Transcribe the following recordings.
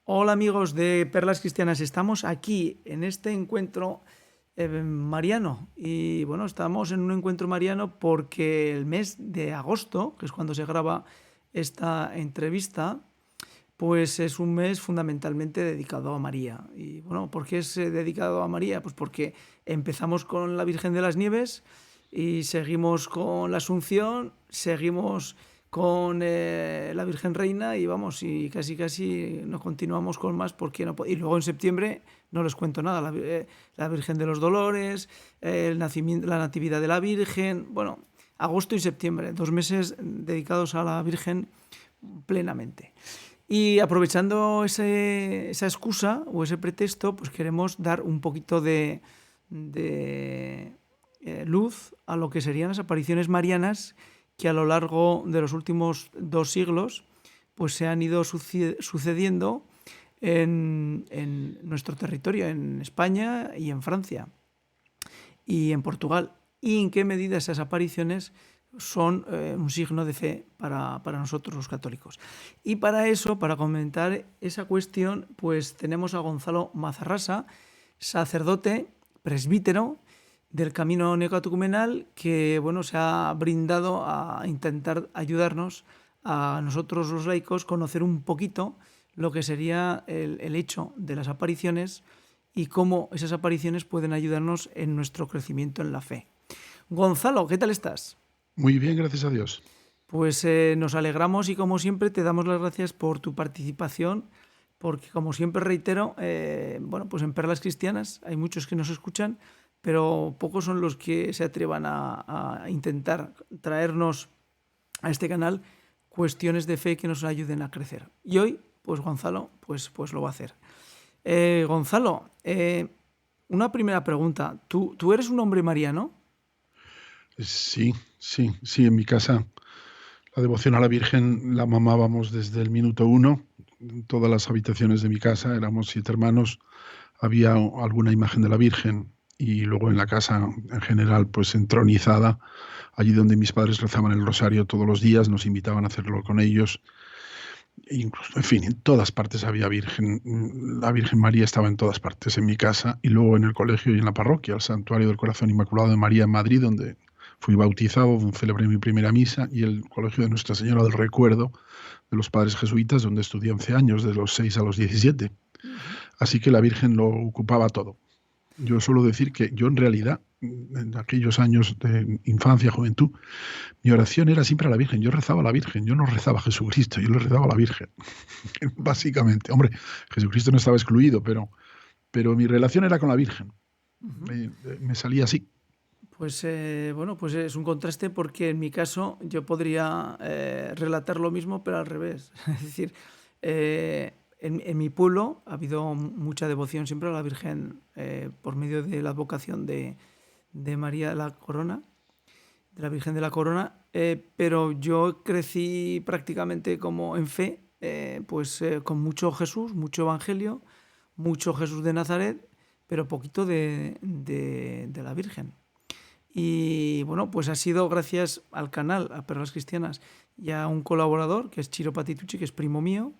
Hola amigos de Perlas Cristianas, estamos aquí en este encuentro mariano y bueno, estamos en un encuentro mariano porque el mes de agosto, que es cuando se graba esta entrevista, pues es un mes fundamentalmente dedicado a María. Y bueno, ¿por qué es dedicado a María? Pues porque empezamos con la Virgen de las Nieves y seguimos con la Asunción, seguimos con la Virgen Reina y vamos, y casi casi nos continuamos con más porque no y luego en septiembre no les cuento nada, la Virgen de los Dolores, el nacimiento, la Natividad de la Virgen, bueno, agosto y septiembre, 2 meses dedicados a la Virgen plenamente. Y aprovechando esa excusa o ese pretexto, pues queremos dar un poquito de luz a lo que serían las apariciones marianas que a lo largo de los últimos 2 siglos pues se han ido sucediendo en nuestro territorio, en España y en Francia y en Portugal. Y en qué medida esas apariciones son un signo de fe para nosotros los católicos. Y para eso, para comentar esa cuestión, pues tenemos a Gonzalo Mazarrasa, sacerdote, presbítero del Camino Neocatecumenal, que bueno, se ha brindado a intentar ayudarnos a nosotros los laicos conocer un poquito lo que sería el hecho de las apariciones y cómo esas apariciones pueden ayudarnos en nuestro crecimiento en la fe. Gonzalo, ¿qué tal estás? Muy bien, gracias a Dios. Pues nos alegramos y como siempre te damos las gracias por tu participación, porque como siempre reitero, bueno, pues en Perlas Cristianas hay muchos que nos escuchan, pero pocos son los que se atrevan a intentar traernos a este canal cuestiones de fe que nos ayuden a crecer. Y hoy, pues Gonzalo, pues lo va a hacer. Gonzalo, una primera pregunta. ¿Tú eres un hombre mariano? Sí, sí, sí, en mi casa la devoción a la Virgen la mamábamos desde el minuto uno. En todas las habitaciones de mi casa, éramos 7 hermanos, había alguna imagen de la Virgen y luego en la casa en general, pues entronizada, allí donde mis padres rezaban el rosario todos los días, nos invitaban a hacerlo con ellos. E incluso, en fin, en todas partes había Virgen. La Virgen María estaba en todas partes, en mi casa y luego en el colegio y en la parroquia, el Santuario del Corazón Inmaculado de María en Madrid, donde fui bautizado, donde celebré mi primera misa, y el colegio de Nuestra Señora del Recuerdo de los Padres Jesuitas, donde estudié 11 años, de los 6 a los 17. Uh-huh. Así que la Virgen lo ocupaba todo. Yo suelo decir que yo en realidad, en aquellos años de infancia, juventud, mi oración era siempre a la Virgen. Yo rezaba a la Virgen, yo no rezaba a Jesucristo, yo le rezaba a la Virgen. Básicamente. Hombre, Jesucristo no estaba excluido, pero mi relación era con la Virgen. Uh-huh. Me salía así. Pues bueno, pues es un contraste porque en mi caso yo podría relatar lo mismo, pero al revés. Es decir, en mi pueblo ha habido mucha devoción siempre a la Virgen por medio de la advocación de María de la Corona, de la Virgen de la Corona, pero yo crecí prácticamente como en fe, pues con mucho Jesús, mucho Evangelio, mucho Jesús de Nazaret, pero poquito de la Virgen. Y bueno, pues ha sido gracias al canal, a Perlas Cristianas, y a un colaborador que es Chiro Patitucci, que es primo mío,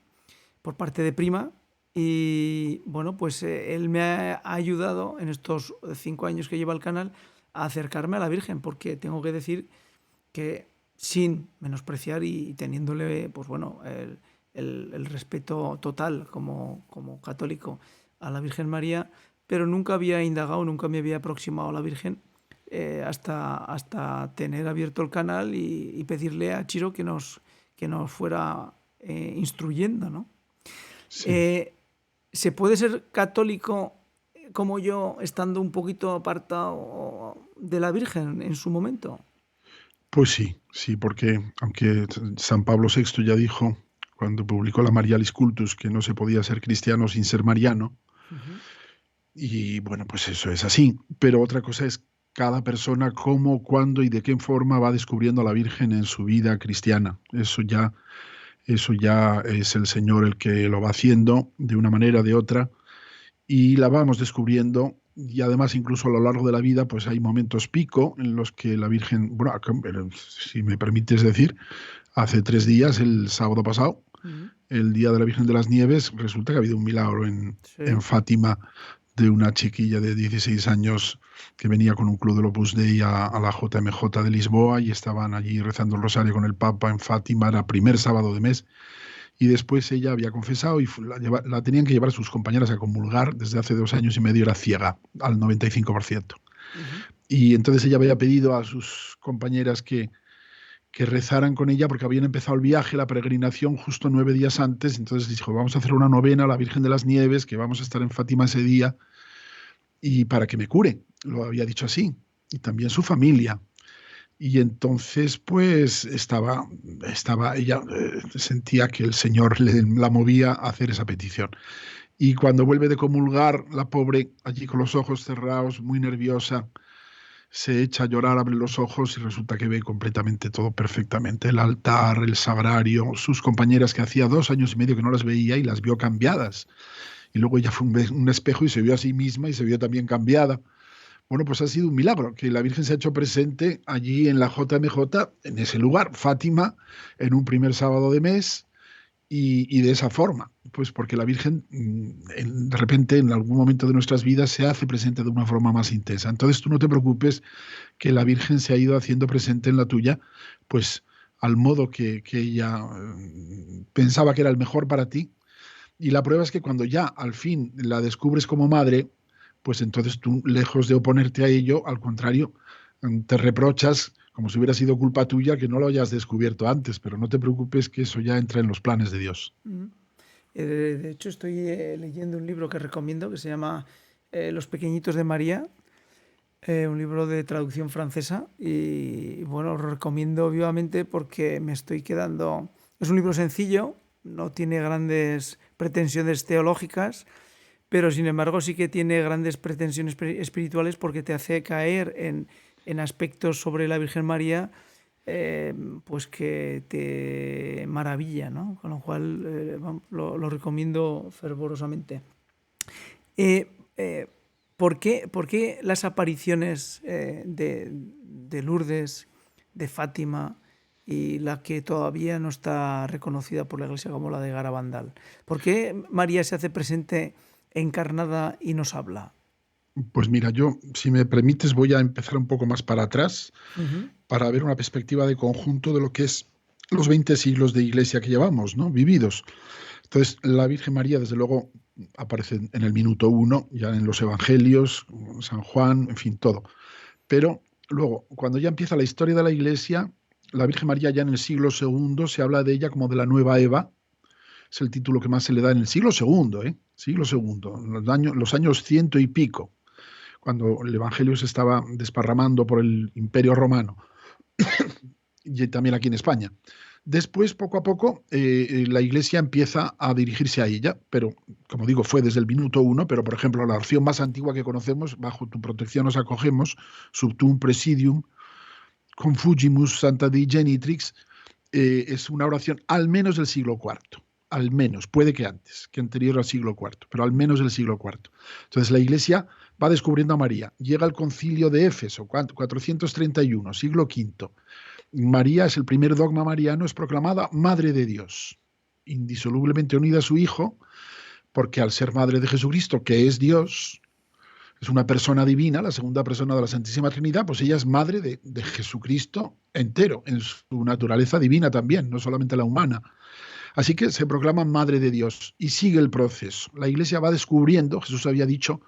por parte de prima. Y bueno, pues él me ha ayudado en estos 5 años que lleva el canal a acercarme a la Virgen, porque tengo que decir que sin menospreciar y teniéndole, pues bueno, el respeto total como católico a la Virgen María, pero nunca había indagado, nunca me había aproximado a la Virgen hasta tener abierto el canal y pedirle a Chiro que nos fuera instruyendo, ¿no? Sí. Eh, ¿Se puede ser católico como yo estando un poquito apartado de la Virgen en su momento? Pues sí, sí, porque aunque San Pablo VI ya dijo, cuando publicó la Marialis Cultus, que no se podía ser cristiano sin ser mariano, Uh-huh. y bueno, pues eso es así. Pero otra cosa es cada persona cómo, cuándo y de qué forma va descubriendo a la Virgen en su vida cristiana. Eso ya es el Señor el que lo va haciendo de una manera o de otra y la vamos descubriendo. Y además, incluso a lo largo de la vida, pues hay momentos pico en los que la Virgen, bueno, si me permites decir, hace 3 días, el sábado pasado, Uh-huh. el Día de la Virgen de las Nieves, resulta que ha habido un milagro en Sí. Fátima de una chiquilla de 16 años que venía con un club del Opus Dei a la JMJ de Lisboa y estaban allí rezando el rosario con el Papa en Fátima, era primer sábado de mes, y después ella había confesado y la tenían que llevar sus compañeras a comulgar, desde hace 2 años y medio era ciega, al 95%. Ujú. Y entonces ella había pedido a sus compañeras que rezaran con ella porque habían empezado el viaje, la peregrinación, justo 9 días antes. Entonces dijo, vamos a hacer una novena a la Virgen de las Nieves, que vamos a estar en Fátima ese día, y para que me cure. Lo había dicho así. Y también su familia. Y entonces, pues, ella sentía que el Señor la movía a hacer esa petición. Y cuando vuelve de comulgar, la pobre, allí con los ojos cerrados, muy nerviosa, se echa a llorar, abre los ojos y resulta que ve completamente todo perfectamente. El altar, el sagrario, sus compañeras que hacía 2 años y medio que no las veía y las vio cambiadas. Y luego ella fue un espejo y se vio a sí misma y se vio también cambiada. Bueno, pues ha sido un milagro que la Virgen se ha hecho presente allí en la JMJ, en ese lugar, Fátima, en un primer sábado de mes y de esa forma. Pues porque la Virgen de repente en algún momento de nuestras vidas se hace presente de una forma más intensa. Entonces tú no te preocupes que la Virgen se ha ido haciendo presente en la tuya, pues al modo que ella pensaba que era el mejor para ti. Y la prueba es que cuando ya al fin la descubres como madre, pues entonces tú, lejos de oponerte a ello, al contrario, te reprochas como si hubiera sido culpa tuya que no lo hayas descubierto antes, pero no te preocupes que eso ya entra en los planes de Dios. Mm. De hecho, estoy leyendo un libro que recomiendo que se llama Los Pequeñitos de María, un libro de traducción francesa y bueno, lo recomiendo vivamente porque me estoy quedando... Es un libro sencillo, no tiene grandes pretensiones teológicas, pero sin embargo sí que tiene grandes pretensiones espirituales porque te hace caer en aspectos sobre la Virgen María pues que te maravilla, ¿no? Con lo cual lo recomiendo fervorosamente. Eh, eh, por qué las apariciones de Lourdes, de Fátima y la que todavía no está reconocida por la Iglesia como la de Garabandal? ¿Por qué María se hace presente encarnada y nos habla? Pues mira, yo, si me permites, voy a empezar un poco más para atrás Ujú. para ver una perspectiva de conjunto de lo que es los 20 siglos de iglesia que llevamos, ¿no? Vividos. Entonces, la Virgen María, desde luego, aparece en el minuto uno, ya en los Evangelios, San Juan, en fin, todo. Pero luego, cuando ya empieza la historia de la iglesia, la Virgen María ya en el siglo segundo se habla de ella como de la nueva Eva, es el título que más se le da en el siglo segundo, ¿eh? Siglo segundo, en los años ciento y pico, cuando el Evangelio se estaba desparramando por el Imperio Romano y también aquí en España. Después, poco a poco, la Iglesia empieza a dirigirse a ella, pero, como digo, fue desde el minuto uno, pero, por ejemplo, la oración más antigua que conocemos, bajo tu protección nos acogemos, sub tuum presidium, confugimus Santa Dei Genitrix, es una oración al menos del siglo IV, al menos, puede que antes, que anterior al siglo IV, pero al menos del siglo IV. Entonces la Iglesia va descubriendo a María, llega al concilio de Éfeso, 431, siglo V. María es el primer dogma mariano, es proclamada Madre de Dios, indisolublemente unida a su Hijo, porque al ser Madre de Jesucristo, que es Dios, es una persona divina, la segunda persona de la Santísima Trinidad, pues ella es madre de Jesucristo entero, en su naturaleza divina también, no solamente la humana. Así que se proclama Madre de Dios y sigue el proceso. La Iglesia va descubriendo, Jesús había dicho,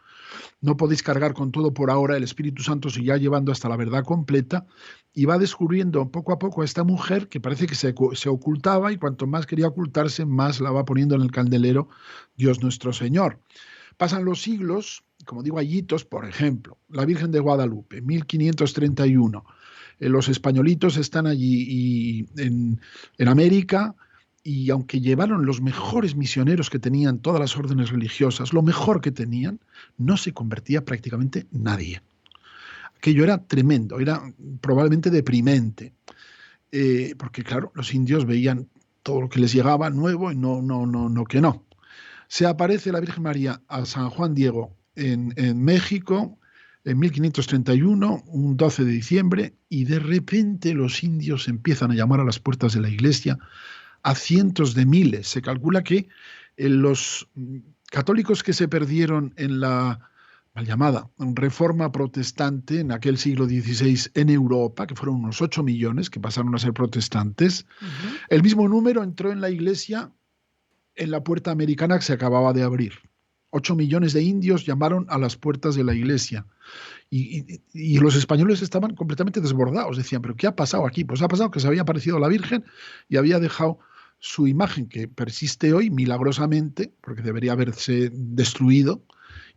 no podéis cargar con todo por ahora, el Espíritu Santo se irá llevando hasta la verdad completa y va descubriendo poco a poco a esta mujer que parece que se ocultaba y cuanto más quería ocultarse, más la va poniendo en el candelero Dios nuestro Señor. Pasan los siglos, como digo, hay hitos, por ejemplo, la Virgen de Guadalupe, 1531. Los españolitos están allí en América y aunque llevaron los mejores misioneros que tenían todas las órdenes religiosas, lo mejor que tenían, no se convertía prácticamente nadie. Aquello era tremendo, era probablemente deprimente, porque claro, los indios veían todo lo que les llegaba nuevo y no, que no. Se aparece la Virgen María a San Juan Diego en México en 1531, un 12 de diciembre, y de repente los indios empiezan a llamar a las puertas de la iglesia a cientos de miles. Se calcula que los católicos que se perdieron en la mal llamada Reforma Protestante en aquel siglo XVI en Europa, que fueron unos 8 millones que pasaron a ser protestantes, el mismo número entró en la Iglesia en la puerta americana que se acababa de abrir. 8 millones de indios llamaron a las puertas de la Iglesia. Y los españoles estaban completamente desbordados. Decían, ¿pero qué ha pasado aquí? Pues ha pasado que se había aparecido la Virgen y había dejado su imagen, que persiste hoy milagrosamente, porque debería haberse destruido,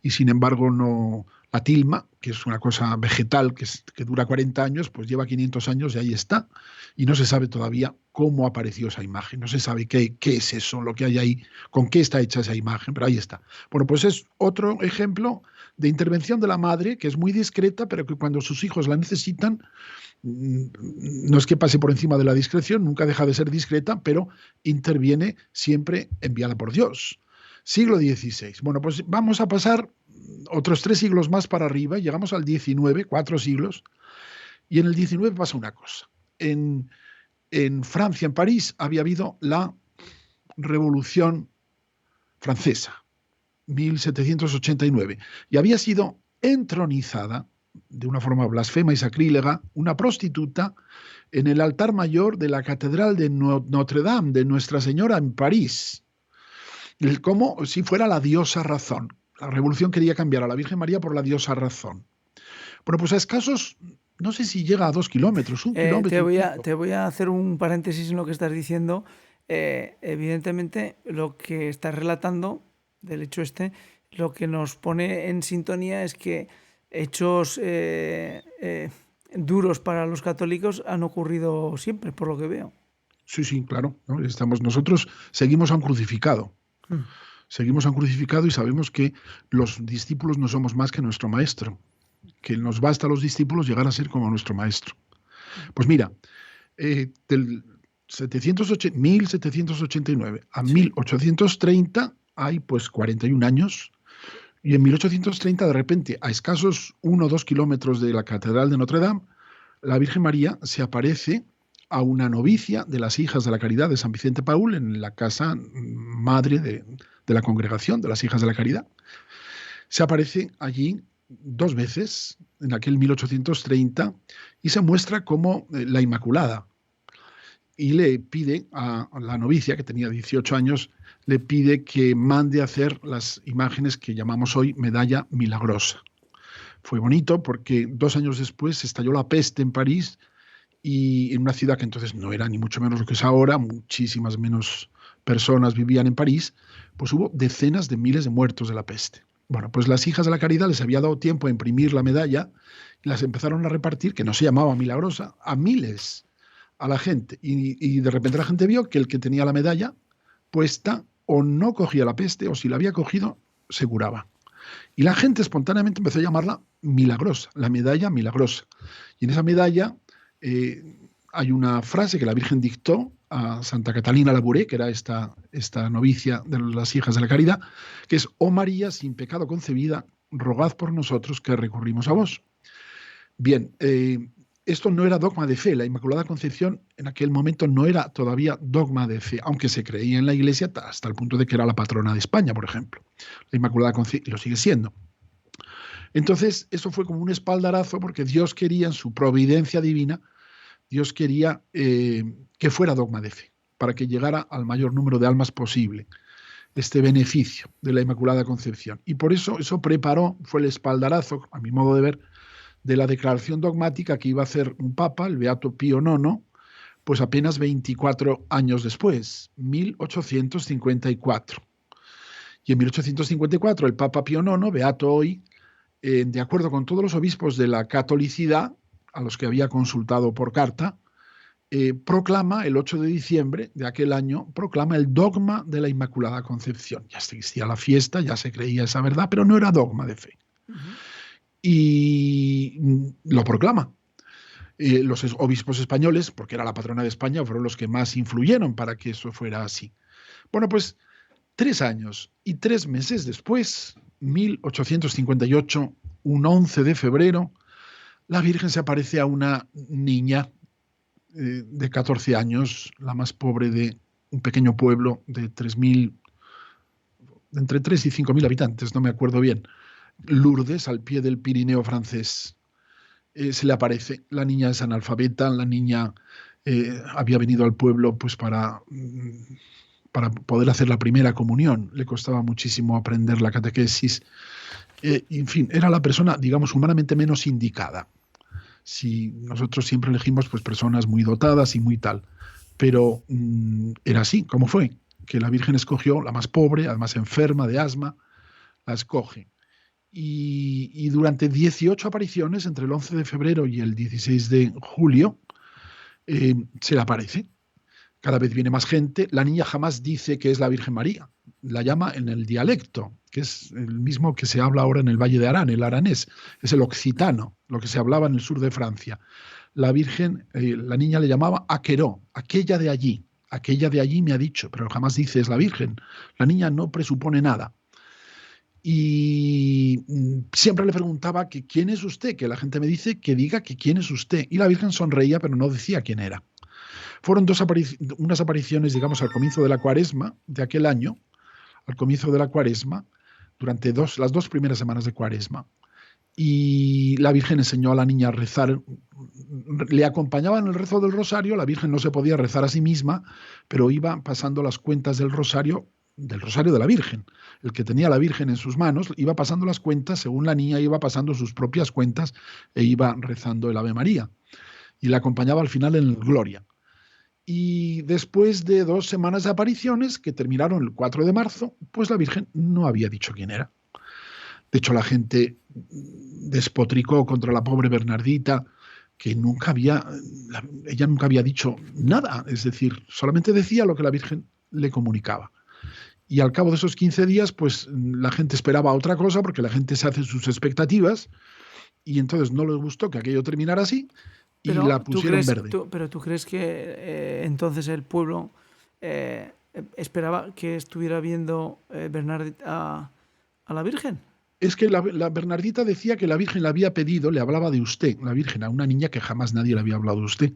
y sin embargo no. La tilma, que es una cosa vegetal que dura 40 años, pues lleva 500 años y ahí está. Y no se sabe todavía cómo apareció esa imagen, no se sabe qué es eso, lo que hay ahí, con qué está hecha esa imagen, pero ahí está. Bueno, pues es otro ejemplo de intervención de la madre, que es muy discreta, pero que cuando sus hijos la necesitan, no es que pase por encima de la discreción, nunca deja de ser discreta, pero interviene siempre enviada por Dios. Siglo XVI. Bueno, pues vamos a pasar otros 3 siglos más para arriba, llegamos al XIX, 4 siglos, y en el XIX pasa una cosa. En Francia, en París, había habido la Revolución Francesa, 1789, y había sido entronizada de una forma blasfema y sacrílega una prostituta en el altar mayor de la Catedral de Notre Dame, de Nuestra Señora en París, como si fuera la diosa razón. La revolución quería cambiar a la Virgen María por la diosa razón. Bueno, pues a escasos, no sé si llega a 2 kilómetros, 1 kilómetro. Te voy a hacer un paréntesis en lo que estás diciendo. Evidentemente, lo que estás relatando del hecho lo que nos pone en sintonía es que hechos duros para los católicos han ocurrido siempre, por lo que veo. Sí, claro, ¿no? Nosotros seguimos a un crucificado. Seguimos a un crucificado y sabemos que los discípulos no somos más que nuestro maestro, que nos basta a los discípulos llegar a ser como nuestro maestro. Pues mira, del 1789 a 1830 hay pues 41 años, y en 1830 de repente, a escasos 1 o 2 kilómetros de la Catedral de Notre Dame, la Virgen María se aparece a una novicia de las Hijas de la Caridad de San Vicente Paúl en la casa madre de la congregación de las Hijas de la Caridad. Se aparece allí 2 veces, en aquel 1830, y se muestra como la Inmaculada. Y le pide a la novicia, que tenía 18 años, le pide que mande a hacer las imágenes que llamamos hoy medalla milagrosa. Fue bonito porque 2 años después estalló la peste en París, y en una ciudad que entonces no era ni mucho menos lo que es ahora, muchísimas menos personas vivían en París, pues hubo decenas de miles de muertos de la peste. Bueno, pues las Hijas de la Caridad les había dado tiempo a imprimir la medalla y las empezaron a repartir, que no se llamaba milagrosa, a miles, a la gente. Y de repente la gente vio que el que tenía la medalla puesta o no cogía la peste, o si la había cogido, se curaba. Y la gente espontáneamente empezó a llamarla milagrosa, la medalla milagrosa. Y en esa medalla hay una frase que la Virgen dictó a Santa Catalina Labouré, que era esta novicia de las Hijas de la Caridad, que es: «Oh María, sin pecado concebida, rogad por nosotros que recurrimos a vos». Bien, esto no era dogma de fe. La Inmaculada Concepción en aquel momento no era todavía dogma de fe, aunque se creía en la Iglesia hasta el punto de que era la patrona de España, por ejemplo. La Inmaculada Concepción lo sigue siendo. Entonces, eso fue como un espaldarazo, porque Dios quería, en su providencia divina, Dios quería que fuera dogma de fe, para que llegara al mayor número de almas posible este beneficio de la Inmaculada Concepción. Y por eso fue el espaldarazo, a mi modo de ver, de la declaración dogmática que iba a hacer un papa, el Beato Pío IX, pues apenas 24 años después, 1854. Y en 1854 el Papa Pío IX, beato hoy, de acuerdo con todos los obispos de la catolicidad, a los que había consultado por carta, proclama el 8 de diciembre de aquel año, proclama el dogma de la Inmaculada Concepción. Ya existía la fiesta, ya se creía esa verdad, pero no era dogma de fe. Y lo proclama. Los obispos españoles, porque era la patrona de España, fueron los que más influyeron para que eso fuera así. Bueno, pues 3 años y 3 meses después, 1858, un 11 de febrero, la Virgen se aparece a una niña de 14 años, la más pobre de un pequeño pueblo de 3.000, entre 3 y 5.000 habitantes, no me acuerdo bien. Lourdes, al pie del Pirineo francés. Se le aparece. La niña es analfabeta, la niña había venido al pueblo pues para poder hacer la primera comunión. Le costaba muchísimo aprender la catequesis. En fin, era la persona, digamos, humanamente menos indicada. Si nosotros siempre elegimos pues personas muy dotadas y muy tal, pero era así, como fue, que la Virgen escogió la más pobre, además enferma de asma, la escoge. Y durante 18 apariciones, entre el 11 de febrero y el 16 de julio, se le aparece. Cada vez viene más gente. La niña jamás dice que es la Virgen María. La llama en el dialecto, que es el mismo que se habla ahora en el Valle de Arán, el aranés. Es el occitano, lo que se hablaba en el sur de Francia. La Virgen, la niña le llamaba Aqueró, aquella de allí. Aquella de allí me ha dicho, pero jamás dice es la Virgen. La niña no presupone nada. Y siempre le preguntaba que quién es usted, que la gente me dice que diga que quién es usted. Y la Virgen sonreía, pero no decía quién era. Fueron unas apariciones, digamos, al comienzo de la Cuaresma de aquel año, al comienzo de la Cuaresma, durante las 2 primeras semanas de Cuaresma. Y la Virgen enseñó a la niña a rezar, le acompañaba en el rezo del rosario. La Virgen no se podía rezar a sí misma, pero iba pasando las cuentas del rosario de la Virgen. El que tenía a la Virgen en sus manos iba pasando las cuentas según la niña iba pasando sus propias cuentas e iba rezando el Ave María. Y la acompañaba al final en el Gloria. Y después de 2 semanas de apariciones, que terminaron el 4 de marzo, pues la Virgen no había dicho quién era. De hecho, la gente despotricó contra la pobre Bernardita, que ella nunca había dicho nada, es decir, solamente decía lo que la Virgen le comunicaba. Y al cabo de esos 15 días, pues la gente esperaba otra cosa, porque la gente se hace sus expectativas, y entonces no les gustó que aquello terminara así, y la pusieron verde. Pero tú crees que entonces el pueblo esperaba que estuviera viendo Bernardita a la Virgen? Es que la Bernardita decía que la Virgen le había pedido, le hablaba de usted, la Virgen, a una niña que jamás nadie le había hablado de usted.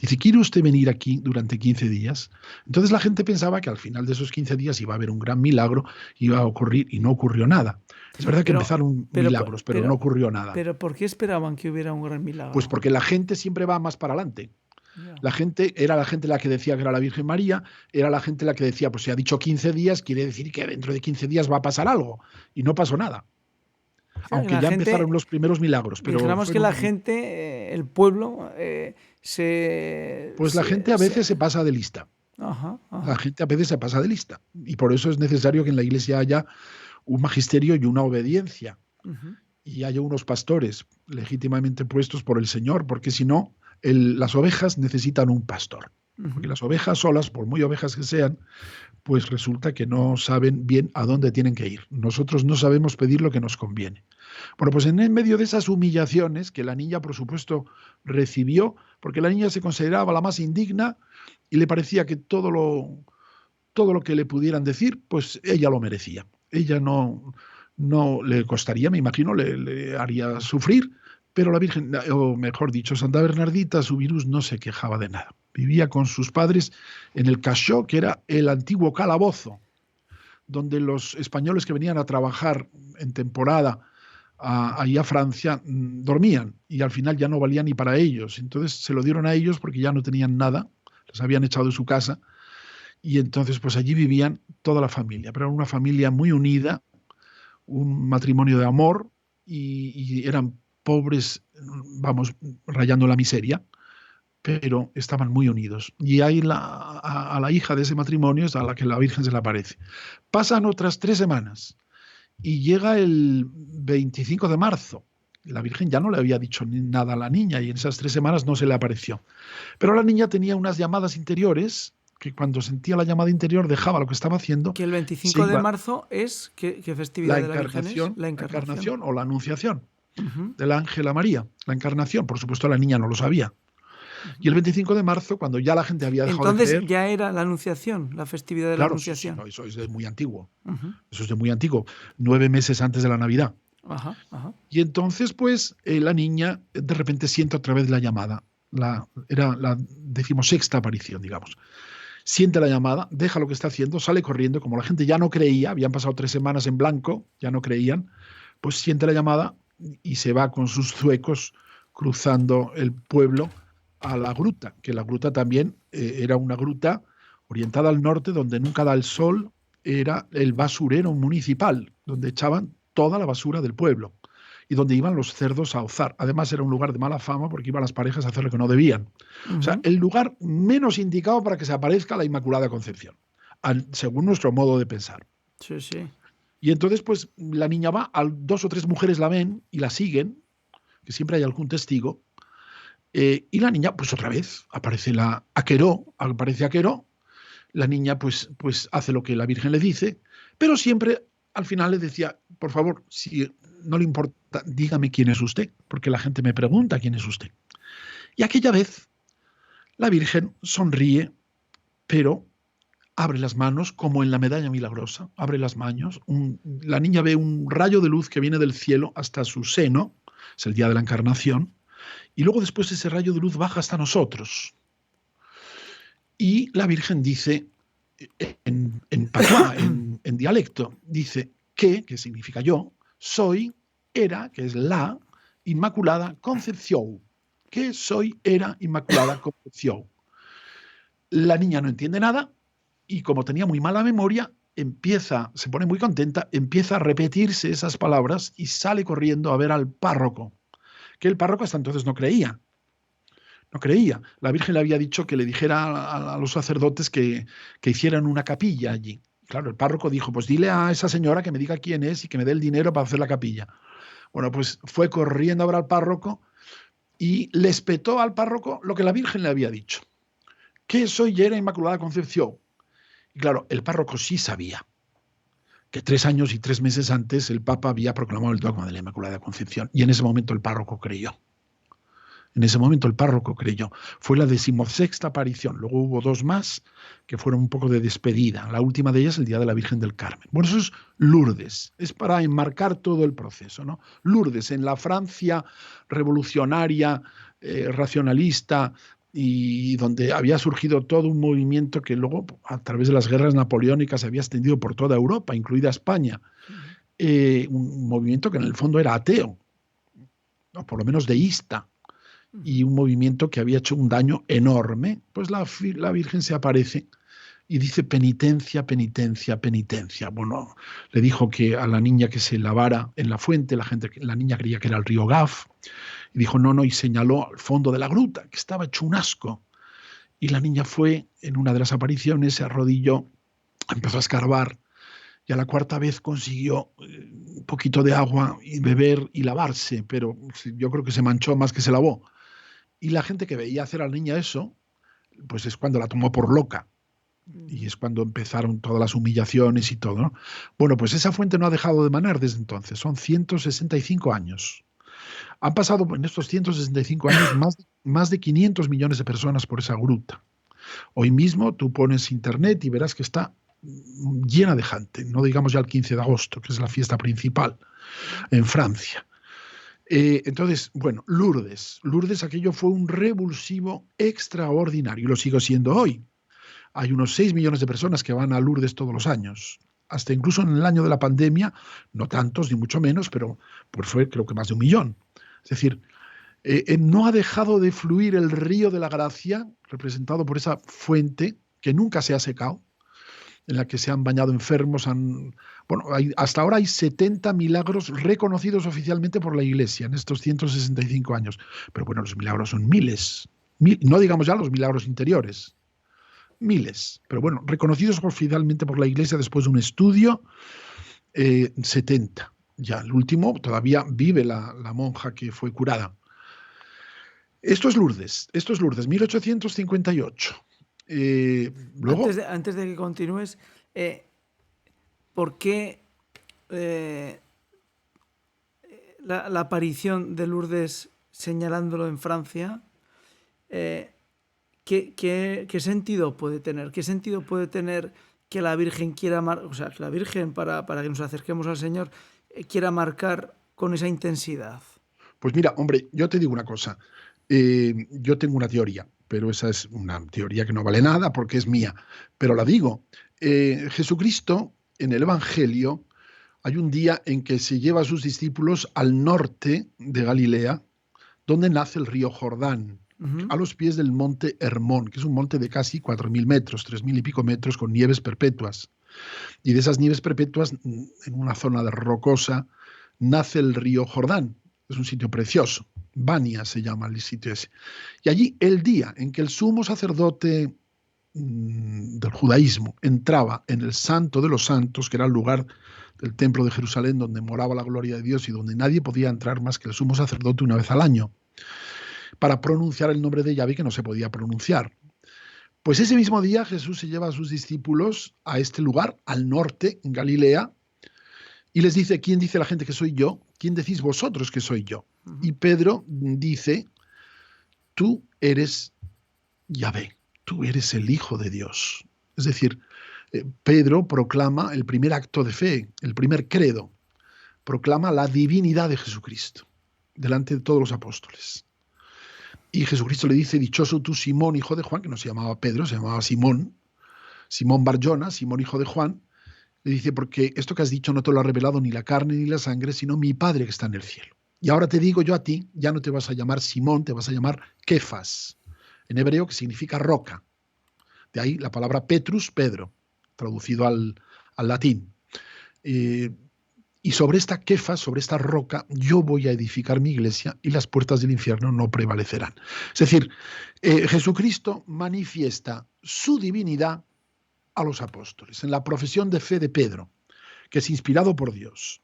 Dice, ¿quiere usted venir aquí durante 15 días? Entonces la gente pensaba que al final de esos 15 días iba a haber un gran milagro, iba a ocurrir, y no ocurrió nada. Es verdad que empezaron milagros, pero no ocurrió nada. ¿Pero por qué esperaban que hubiera un gran milagro? Pues porque la gente siempre va más para adelante. Era la gente la que decía que era la Virgen María, era la gente la que decía, pues si ha dicho 15 días, quiere decir que dentro de 15 días va a pasar algo. Y no pasó nada. Aunque ya empezaron los primeros milagros. Pero dijéramos que la gente, el pueblo, Pues la gente a veces se pasa de lista. Ajá. La gente a veces se pasa de lista. Y por eso es necesario que en la Iglesia haya un magisterio y una obediencia. Y haya unos pastores legítimamente puestos por el Señor, porque si no, las ovejas necesitan un pastor. Porque las ovejas solas, por muy ovejas que sean, pues resulta que no saben bien a dónde tienen que ir. Nosotros no sabemos pedir lo que nos conviene. Bueno, pues en medio de esas humillaciones que la niña, por supuesto, recibió, porque la niña se consideraba la más indigna y le parecía que todo lo que le pudieran decir, pues ella lo merecía. Ella no le costaría, me imagino, le haría sufrir, pero la Virgen, o mejor dicho, Santa Bernardita, su virus no se quejaba de nada. Vivía con sus padres en el cachot, que era el antiguo calabozo, donde los españoles que venían a trabajar en temporada ahí a Francia dormían, y al final ya no valía ni para ellos. Entonces se lo dieron a ellos porque ya no tenían nada, les habían echado de su casa, y entonces pues allí vivían toda la familia, pero era una familia muy unida, un matrimonio de amor, y eran pobres, vamos, rayando la miseria, pero estaban muy unidos. Y ahí a la hija de ese matrimonio es a la que la Virgen se le aparece. Pasan otras 3 semanas y llega el 25 de marzo. La Virgen ya no le había dicho nada a la niña y en esas 3 semanas no se le apareció. Pero la niña tenía unas llamadas interiores que cuando sentía la llamada interior dejaba lo que estaba haciendo. Que el 25 de marzo es, ¿qué festividad de la Virgen es? La encarnación o la anunciación del ángel a María. La encarnación, por supuesto la niña no lo sabía. Y el 25 de marzo, cuando ya la gente había dejado de creer... Entonces ya era la Anunciación, la festividad de la Anunciación. Sí, no, eso es de muy antiguo. Eso es de muy antiguo. 9 meses antes de la Navidad. Y entonces, pues, la niña de repente siente otra vez la llamada. Era la 16ª aparición, digamos. siente la llamada, deja lo que está haciendo, sale corriendo, como la gente ya no creía, habían pasado 3 semanas en blanco, ya no creían, pues siente la llamada y se va con sus zuecos cruzando el pueblo a la gruta, que la gruta también era una gruta orientada al norte, donde nunca da el sol, era el basurero municipal, donde echaban toda la basura del pueblo y donde iban los cerdos a ozar. Además era un lugar de mala fama porque iban las parejas a hacer lo que no debían. O sea, el lugar menos indicado para que se aparezca la Inmaculada Concepción, según nuestro modo de pensar. Sí, sí. Y entonces, pues la niña va, 2 o 3 mujeres la ven y la siguen, que siempre hay algún testigo, y la niña, pues otra vez, aparece Aqueró, la niña pues hace lo que la Virgen le dice, pero siempre al final le decía, por favor, si no le importa, dígame quién es usted, porque la gente me pregunta quién es usted. Y aquella vez la Virgen sonríe, pero abre las manos, como en la medalla milagrosa, abre las manos, la niña ve un rayo de luz que viene del cielo hasta su seno, es el día de la Encarnación, y luego después ese rayo de luz baja hasta nosotros. Y la Virgen dice, en patuá, en dialecto, dice que significa yo, soy, era, que es la, Inmaculada Concepción. Que soy, era, Inmaculada Concepción. La niña no entiende nada y como tenía muy mala memoria, se pone muy contenta, empieza a repetirse esas palabras y sale corriendo a ver al párroco, que el párroco hasta entonces no creía. No creía. La Virgen le había dicho que le dijera a los sacerdotes que hicieran una capilla allí. Claro, el párroco dijo, pues dile a esa señora que me diga quién es y que me dé el dinero para hacer la capilla. Bueno, pues fue corriendo a ver al párroco y le espetó al párroco lo que la Virgen le había dicho. Que soy y era Inmaculada Concepción. Y claro, el párroco sí sabía que 3 años y 3 meses antes el Papa había proclamado el dogma de la Inmaculada Concepción. Y en ese momento el párroco creyó. En ese momento el párroco creyó. Fue la 16ª aparición. Luego hubo 2 más que fueron un poco de despedida. La última de ellas el día de la Virgen del Carmen. Bueno, eso es Lourdes. Es para enmarcar todo el proceso, ¿no? Lourdes, en la Francia revolucionaria, racionalista, y donde había surgido todo un movimiento que luego, a través de las guerras napoleónicas, se había extendido por toda Europa, incluida España. Un movimiento que en el fondo era ateo, ¿no? Por lo menos deísta. Y un movimiento que había hecho un daño enorme, pues la Virgen se aparece y dice penitencia, penitencia, penitencia. Bueno, le dijo que a la niña que se lavara en la fuente, la niña creía que era el río Gaf, y dijo no, y señaló al fondo de la gruta, que estaba hecho un asco. Y la niña fue, en una de las apariciones, se arrodilló, empezó a escarbar, y a la 4ª vez consiguió un poquito de agua y beber y lavarse, pero yo creo que se manchó más que se lavó. Y la gente que veía hacer a la niña eso, pues es cuando la tomó por loca. Y es cuando empezaron todas las humillaciones y todo, ¿no? Bueno, pues esa fuente no ha dejado de manar desde entonces. Son 165 años. Han pasado en estos 165 años más de 500 millones de personas por esa gruta. Hoy mismo tú pones internet y verás que está llena de gente. No digamos ya el 15 de agosto, que es la fiesta principal en Francia. Entonces, bueno, Lourdes, aquello fue un revulsivo extraordinario y lo sigue siendo hoy. Hay unos 6 millones de personas que van a Lourdes todos los años. Hasta incluso en el año de la pandemia, no tantos ni mucho menos, pero pues fue creo que más de 1 millón. Es decir, no ha dejado de fluir el río de la gracia, representado por esa fuente que nunca se ha secado, en la que se han bañado enfermos. Hasta ahora hay 70 milagros reconocidos oficialmente por la Iglesia en estos 165 años. Pero bueno, los milagros son miles. No digamos ya los milagros interiores. Miles. Pero bueno, reconocidos oficialmente por la Iglesia después de un estudio, 70. Ya el último todavía vive la monja que fue curada. Esto es Lourdes, 1858. Luego, antes de que continúes, ¿por qué la aparición de Lourdes señalándolo en Francia? ¿Qué sentido puede tener? ¿Qué sentido puede tener que la Virgen quiera que la Virgen, para que nos acerquemos al Señor, quiera marcar con esa intensidad? Pues mira, hombre, yo te digo una cosa. Yo tengo una teoría. pero esa es una teoría que no vale nada porque es mía, pero la digo. Jesucristo en el Evangelio hay un día en que se lleva a sus discípulos al norte de Galilea, donde nace el río Jordán, Ujú. a los pies del monte Hermón, que es un monte de casi 4.000 metros, 3.000 y pico metros, con nieves perpetuas. Y de esas nieves perpetuas, en una zona rocosa, nace el río Jordán. Es un sitio precioso. Bania se llama el sitio ese. Y allí el día en que el sumo sacerdote del judaísmo entraba en el Santo de los Santos, que era el lugar del templo de Jerusalén donde moraba la gloria de Dios y donde nadie podía entrar más que el sumo sacerdote una vez al año, para pronunciar el nombre de Yahvé que no se podía pronunciar. Pues ese mismo día Jesús se lleva a sus discípulos a este lugar, al norte, en Galilea, y les dice: ¿quién dice la gente que soy yo? ¿Quién decís vosotros que soy yo? Y Pedro dice: tú eres Yahvé, tú eres el Hijo de Dios. Es decir, Pedro proclama el primer acto de fe, el primer credo, proclama la divinidad de Jesucristo delante de todos los apóstoles. Y Jesucristo le dice: dichoso tú, Simón, hijo de Juan, que no se llamaba Pedro, se llamaba Simón, Simón Barjona, Simón, hijo de Juan. Le dice: porque esto que has dicho no te lo ha revelado ni la carne ni la sangre, sino mi Padre que está en el cielo. Y ahora te digo yo a ti, ya no te vas a llamar Simón, te vas a llamar Kefas, en hebreo, que significa roca. De ahí la palabra Petrus, Pedro, traducido al latín. Y sobre esta Kefas, sobre esta roca, yo voy a edificar mi iglesia y las puertas del infierno no prevalecerán. Es decir, Jesucristo manifiesta su divinidad a los apóstoles en la profesión de fe de Pedro, que es inspirado por Dios.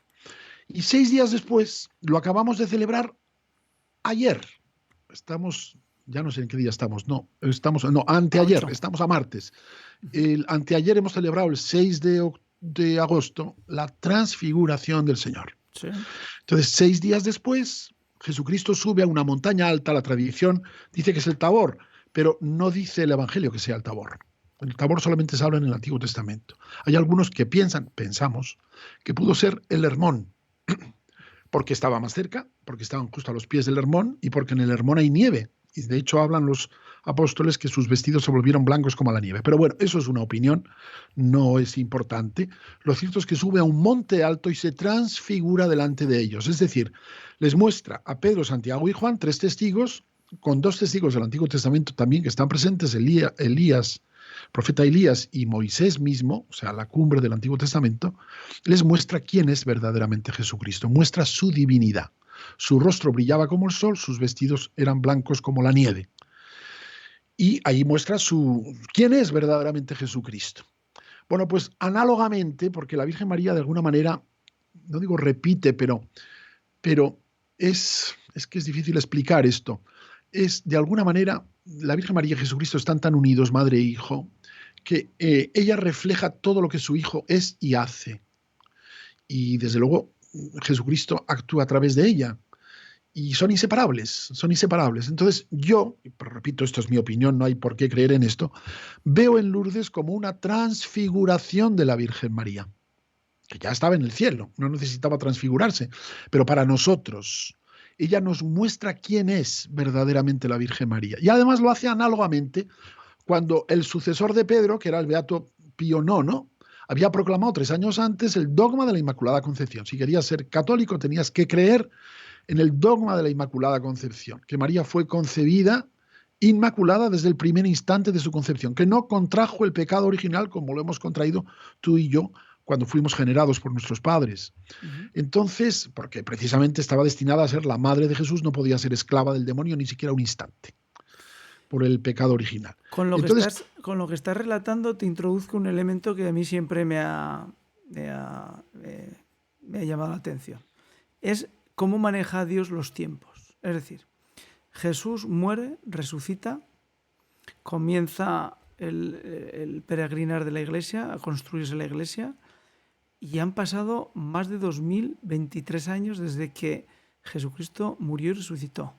Y 6 días después, lo acabamos de celebrar ayer. Ya no sé en qué día estamos, A anteayer, 8. estamos a martes. Anteayer hemos celebrado el 6 de agosto la transfiguración del Señor. Sí. Entonces, 6 días después, Jesucristo sube a una montaña alta. La tradición dice que es el Tabor, pero no dice el Evangelio que sea el Tabor. El Tabor solamente se habla en el Antiguo Testamento. Hay algunos que pensamos, que pudo ser el Hermón, porque estaba más cerca, porque estaban justo a los pies del Hermón y porque en el Hermón hay nieve. Y de hecho hablan los apóstoles que sus vestidos se volvieron blancos como la nieve. Pero bueno, eso es una opinión, no es importante. Lo cierto es que sube a un monte alto y se transfigura delante de ellos. Es decir, les muestra a Pedro, Santiago y Juan, 3 testigos, con 2 testigos del Antiguo Testamento también que están presentes, Elías, profeta Elías y Moisés mismo, o sea, la cumbre del Antiguo Testamento, les muestra quién es verdaderamente Jesucristo, muestra su divinidad. Su rostro brillaba como el sol, sus vestidos eran blancos como la nieve. Y ahí muestra quién es verdaderamente Jesucristo. Bueno, pues análogamente, porque la Virgen María de alguna manera, no digo repite, pero es que es difícil explicar esto. Es de alguna manera, la Virgen María y Jesucristo están tan unidos, madre e hijo, que ella refleja todo lo que su hijo es y hace. Y desde luego Jesucristo actúa a través de ella. Y son inseparables, son inseparables. Entonces yo, repito, esto es mi opinión, no hay por qué creer en esto, veo en Lourdes como una transfiguración de la Virgen María, que ya estaba en el cielo, no necesitaba transfigurarse, pero para nosotros, ella nos muestra quién es verdaderamente la Virgen María. Y además lo hace análogamente cuando el sucesor de Pedro, que era el beato Pío IX, había proclamado 3 años antes el dogma de la Inmaculada Concepción. Si querías ser católico tenías que creer en el dogma de la Inmaculada Concepción, que María fue concebida inmaculada desde el primer instante de su concepción, que no contrajo el pecado original como lo hemos contraído tú y yo cuando fuimos generados por nuestros padres. Entonces, porque precisamente estaba destinada a ser la madre de Jesús, no podía ser esclava del demonio ni siquiera un instante por el pecado original. Con lo Entonces, que estás relatando te introduzco un elemento que a mí siempre me ha llamado la atención. Es cómo maneja Dios los tiempos. Es decir, Jesús muere, resucita, comienza el peregrinar de la iglesia, a construirse la iglesia, y han pasado más de 2023 años desde que Jesucristo murió y resucitó.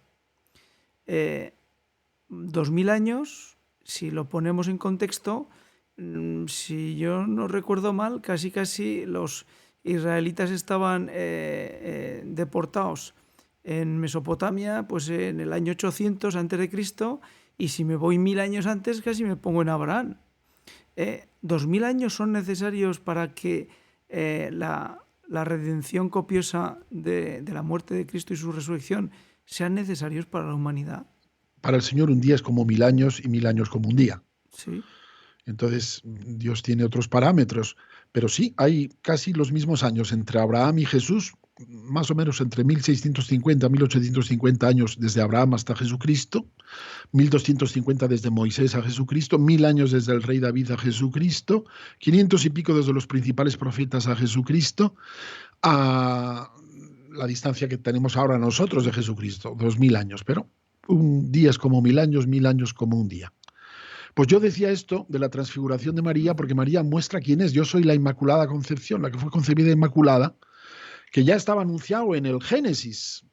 2000 años, si lo ponemos en contexto, si yo no recuerdo mal, casi los israelitas estaban deportados en Mesopotamia pues en el año 800 a.C. Y si me voy 1000 años antes, casi me pongo en Abraham. 2000 años son necesarios para que la redención copiosa de la muerte de Cristo y su resurrección sean necesarios para la humanidad. Para el Señor un día es como 1000 años y 1000 años como un día. Sí. Entonces, Dios tiene otros parámetros, pero sí, hay casi los mismos años entre Abraham y Jesús, más o menos entre 1650 y 1850 años desde Abraham hasta Jesucristo, 1250 desde Moisés a Jesucristo, 1000 años desde el rey David a Jesucristo, 500 y pico desde los principales profetas a Jesucristo, a la distancia que tenemos ahora nosotros de Jesucristo, 2000 años, pero un día es como 1000 años como un día. Pues yo decía esto de la transfiguración de María porque María muestra quién es. Yo soy la Inmaculada Concepción, la que fue concebida inmaculada, que ya estaba anunciado en el Génesis.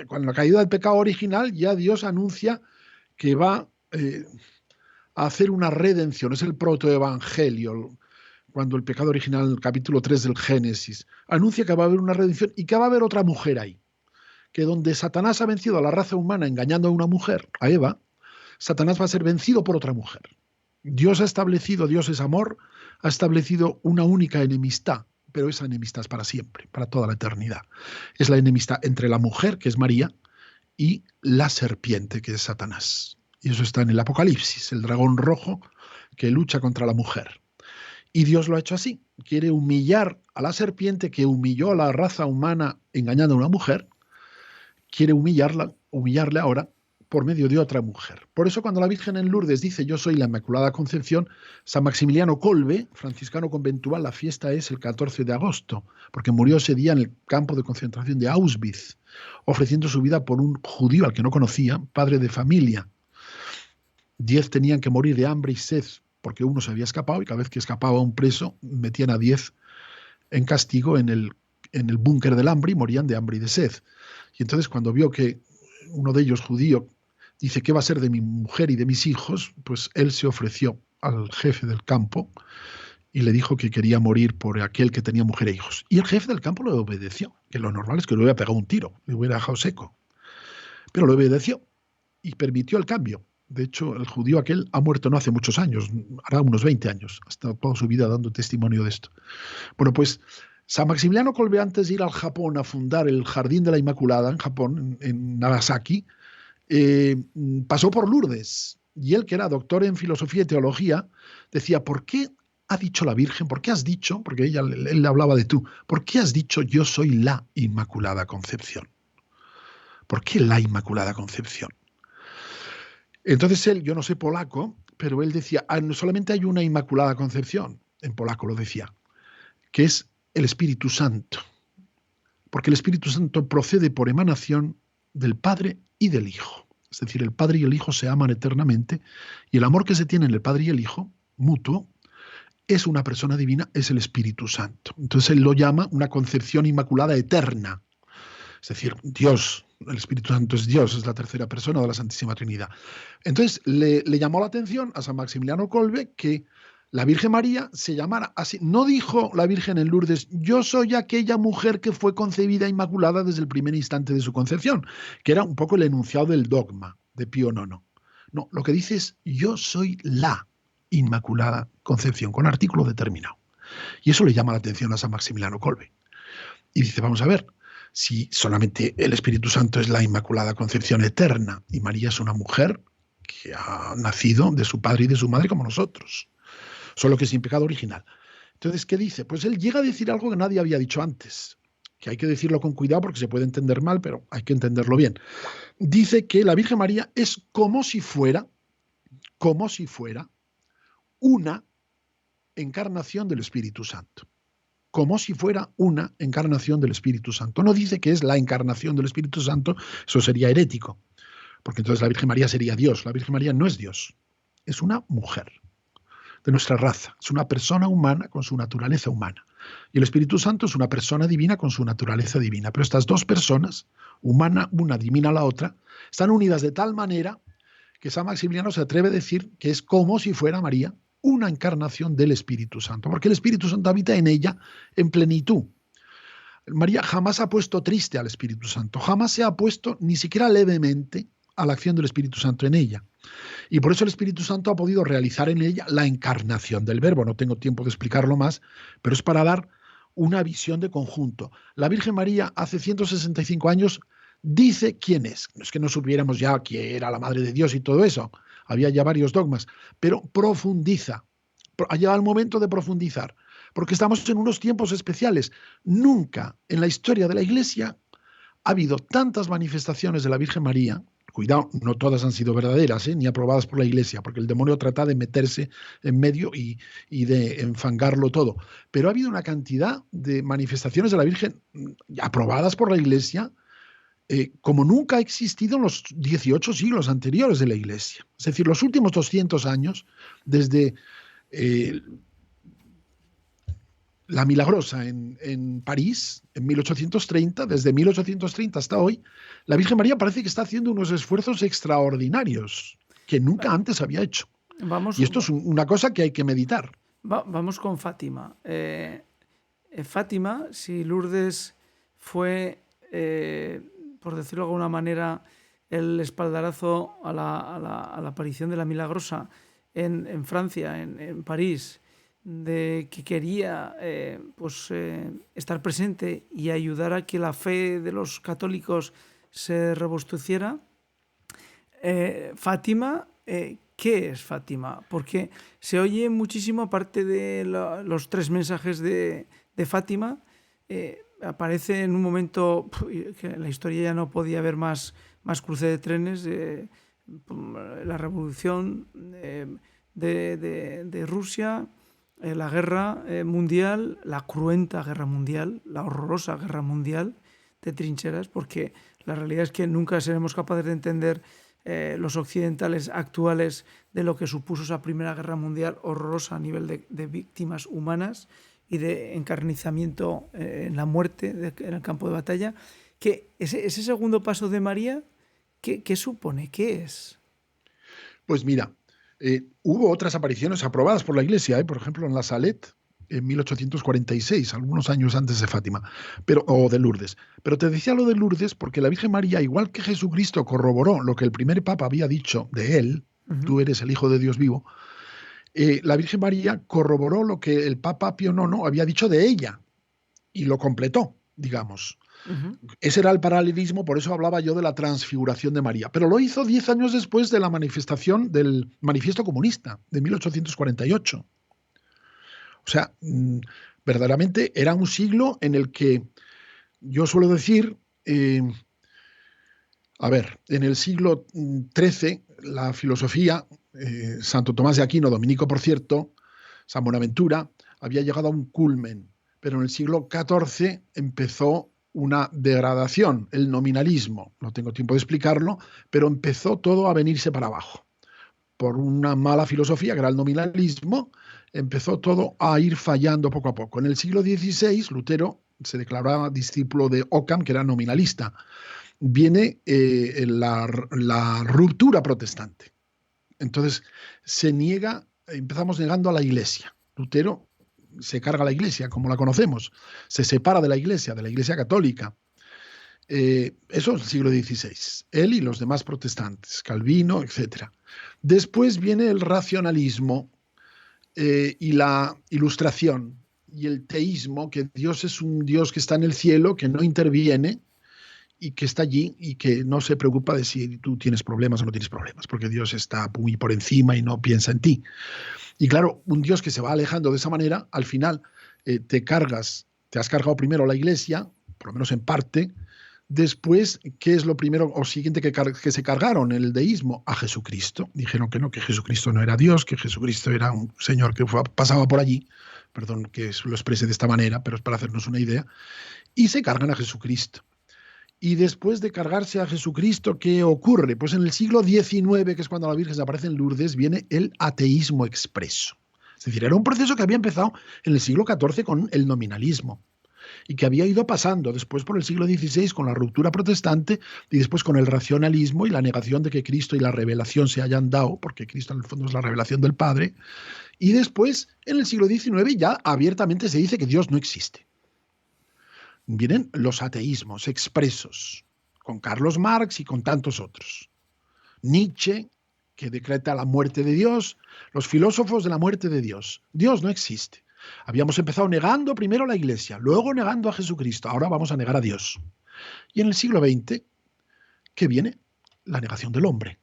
Con la caída del pecado original ya Dios anuncia que va a hacer una redención. Es el protoevangelio. Cuando el pecado original, el capítulo 3 del Génesis, anuncia que va a haber una redención y que va a haber otra mujer ahí. Que donde Satanás ha vencido a la raza humana engañando a una mujer, a Eva, Satanás va a ser vencido por otra mujer. Dios ha establecido, Dios es amor, ha establecido una única enemistad, pero esa enemistad es para siempre, para toda la eternidad. Es la enemistad entre la mujer, que es María, y la serpiente, que es Satanás. Y eso está en el Apocalipsis, el dragón rojo que lucha contra la mujer. Y Dios lo ha hecho así. Quiere humillar a la serpiente que humilló a la raza humana engañando a una mujer. Quiere humillarle ahora por medio de otra mujer. Por eso cuando la Virgen en Lourdes dice yo soy la Inmaculada Concepción, San Maximiliano Kolbe, franciscano conventual, la fiesta es el 14 de agosto, porque murió ese día en el campo de concentración de Auschwitz, ofreciendo su vida por un judío al que no conocía, padre de familia. 10 tenían que morir de hambre y sed, porque uno se había escapado, y cada vez que escapaba un preso, metían a 10 en castigo en el búnker del hambre y morían de hambre y de sed. Y entonces cuando vio que uno de ellos, judío, dice, ¿qué va a ser de mi mujer y de mis hijos? Pues él se ofreció al jefe del campo y le dijo que quería morir por aquel que tenía mujer e hijos. Y el jefe del campo le obedeció, que lo normal es que le hubiera pegado un tiro, le hubiera dejado seco. Pero le obedeció y permitió el cambio. De hecho, el judío aquel ha muerto no hace muchos años, hará unos 20 años, ha estado toda su vida dando testimonio de esto. Bueno, pues San Maximiliano Kolbe, antes de ir al Japón a fundar el Jardín de la Inmaculada en Japón, en Nagasaki, pasó por Lourdes. Y él, que era doctor en filosofía y teología, decía, ¿por qué ha dicho la Virgen? ¿Por qué has dicho? Porque él le hablaba de tú. ¿Por qué has dicho yo soy la Inmaculada Concepción? ¿Por qué la Inmaculada Concepción? Entonces él, yo no sé polaco, pero él decía, solamente hay una Inmaculada Concepción, en polaco lo decía, que es el Espíritu Santo. Porque el Espíritu Santo procede por emanación del Padre y del Hijo. Es decir, el Padre y el Hijo se aman eternamente y el amor que se tiene en el Padre y el Hijo, mutuo, es una persona divina, es el Espíritu Santo. Entonces él lo llama una concepción inmaculada eterna. Es decir, Dios, el Espíritu Santo es Dios, es la tercera persona de la Santísima Trinidad. Entonces le llamó la atención a San Maximiliano Kolbe que la Virgen María se llamara así. No dijo la Virgen en Lourdes, yo soy aquella mujer que fue concebida inmaculada desde el primer instante de su concepción, que era un poco el enunciado del dogma de Pío IX. No, lo que dice es, yo soy la Inmaculada Concepción, con artículo determinado. Y eso le llama la atención a San Maximiliano Kolbe. Y dice, vamos a ver, si solamente el Espíritu Santo es la Inmaculada Concepción eterna y María es una mujer que ha nacido de su padre y de su madre como nosotros, solo que sin pecado original. Entonces, ¿qué dice? Pues él llega a decir algo que nadie había dicho antes, que hay que decirlo con cuidado porque se puede entender mal, pero hay que entenderlo bien. Dice que la Virgen María es como si fuera una encarnación del Espíritu Santo. Como si fuera una encarnación del Espíritu Santo. No dice que es la encarnación del Espíritu Santo, eso sería herético, porque entonces la Virgen María sería Dios. La Virgen María no es Dios, es una mujer de nuestra raza, es una persona humana con su naturaleza humana. Y el Espíritu Santo es una persona divina con su naturaleza divina. Pero estas dos personas, humana una, divina la otra, están unidas de tal manera que San Maximiliano se atreve a decir que es como si fuera María una encarnación del Espíritu Santo, porque el Espíritu Santo habita en ella en plenitud. María jamás ha puesto triste al Espíritu Santo, jamás se ha puesto ni siquiera levemente a la acción del Espíritu Santo en ella. Y por eso el Espíritu Santo ha podido realizar en ella la encarnación del Verbo. No tengo tiempo de explicarlo más, pero es para dar una visión de conjunto. La Virgen María hace 165 años dice quién es. No es que no supiéramos ya quién era la Madre de Dios y todo eso. Había ya varios dogmas, pero profundiza. Ha llegado el momento de profundizar, porque estamos en unos tiempos especiales. Nunca en la historia de la Iglesia ha habido tantas manifestaciones de la Virgen María. Cuidado, no todas han sido verdaderas, ni aprobadas por la Iglesia, porque el demonio trata de meterse en medio y de enfangarlo todo. Pero ha habido una cantidad de manifestaciones de la Virgen aprobadas por la Iglesia como nunca ha existido en los 18 siglos anteriores de la Iglesia. Es decir, los últimos 200 años, desde la Milagrosa en París, en 1830, desde 1830 hasta hoy, la Virgen María parece que está haciendo unos esfuerzos extraordinarios que nunca antes había hecho. Y esto es una cosa que hay que meditar. Vamos con Fátima. Fátima, si Lourdes fue, por decirlo de alguna manera, el espaldarazo a la aparición de la Milagrosa en Francia, en París, de que quería estar presente y ayudar a que la fe de los católicos se robusteciera. Fátima, ¿qué es Fátima? Porque se oye muchísimo, aparte de los 3 mensajes de Fátima, aparece en un momento que en la historia ya no podía haber más cruce de trenes, la revolución de Rusia, la guerra mundial, la cruenta guerra mundial, la horrorosa guerra mundial de trincheras, porque la realidad es que nunca seremos capaces de entender los occidentales actuales de lo que supuso esa primera guerra mundial horrorosa a nivel de víctimas humanas y de encarnizamiento en la muerte en el campo de batalla. Que ese segundo paso de María, ¿qué supone? ¿Qué es? Pues mira, hubo otras apariciones aprobadas por la Iglesia, por ejemplo en La Salette, en 1846, algunos años antes de Fátima, o de Lourdes. Pero te decía lo de Lourdes porque la Virgen María, igual que Jesucristo corroboró lo que el primer Papa había dicho de él, tú eres el Hijo de Dios vivo, la Virgen María corroboró lo que el Papa Pío IX había dicho de ella y lo completó, digamos. Ese era el paralelismo, por eso hablaba yo de la transfiguración de María. Pero lo hizo 10 años después de la manifestación del Manifiesto Comunista de 1848. O sea, verdaderamente era un siglo en el que yo suelo decir, en el siglo XIII, la filosofía, Santo Tomás de Aquino, dominico por cierto, San Buenaventura, había llegado a un culmen, pero en el siglo XIV empezó una degradación, el nominalismo. No tengo tiempo de explicarlo, pero empezó todo a venirse para abajo. Por una mala filosofía, que era el nominalismo, empezó todo a ir fallando poco a poco. En el siglo XVI, Lutero se declaraba discípulo de Ockham, que era nominalista. Viene la ruptura protestante. Entonces, empezamos negando a la Iglesia. Lutero se carga la Iglesia, como la conocemos, se separa de la Iglesia católica. Eso es el siglo XVI, él y los demás protestantes, Calvino, etc. Después viene el racionalismo y la ilustración y el teísmo, que Dios es un Dios que está en el cielo, que no interviene y que está allí y que no se preocupa de si tú tienes problemas o no tienes problemas, porque Dios está muy por encima y no piensa en ti. Y claro, un Dios que se va alejando de esa manera, al final te has cargado primero la Iglesia, por lo menos en parte. Después, ¿qué es lo primero o siguiente que se cargaron? El deísmo, a Jesucristo. Dijeron que no, que Jesucristo no era Dios, que Jesucristo era un señor que pasaba por allí. Perdón que lo exprese de esta manera, pero es para hacernos una idea. Y se cargan a Jesucristo. Y después de cargarse a Jesucristo, ¿qué ocurre? Pues en el siglo XIX, que es cuando la Virgen aparece en Lourdes, viene el ateísmo expreso. Es decir, era un proceso que había empezado en el siglo XIV con el nominalismo y que había ido pasando después por el siglo XVI con la ruptura protestante y después con el racionalismo y la negación de que Cristo y la revelación se hayan dado, porque Cristo en el fondo es la revelación del Padre. Y después, en el siglo XIX, ya abiertamente se dice que Dios no existe. Vienen los ateísmos expresos, con Carlos Marx y con tantos otros. Nietzsche, que decreta la muerte de Dios, los filósofos de la muerte de Dios. Dios no existe. Habíamos empezado negando primero a la Iglesia, luego negando a Jesucristo, ahora vamos a negar a Dios. Y en el siglo XX, ¿qué viene? La negación del hombre.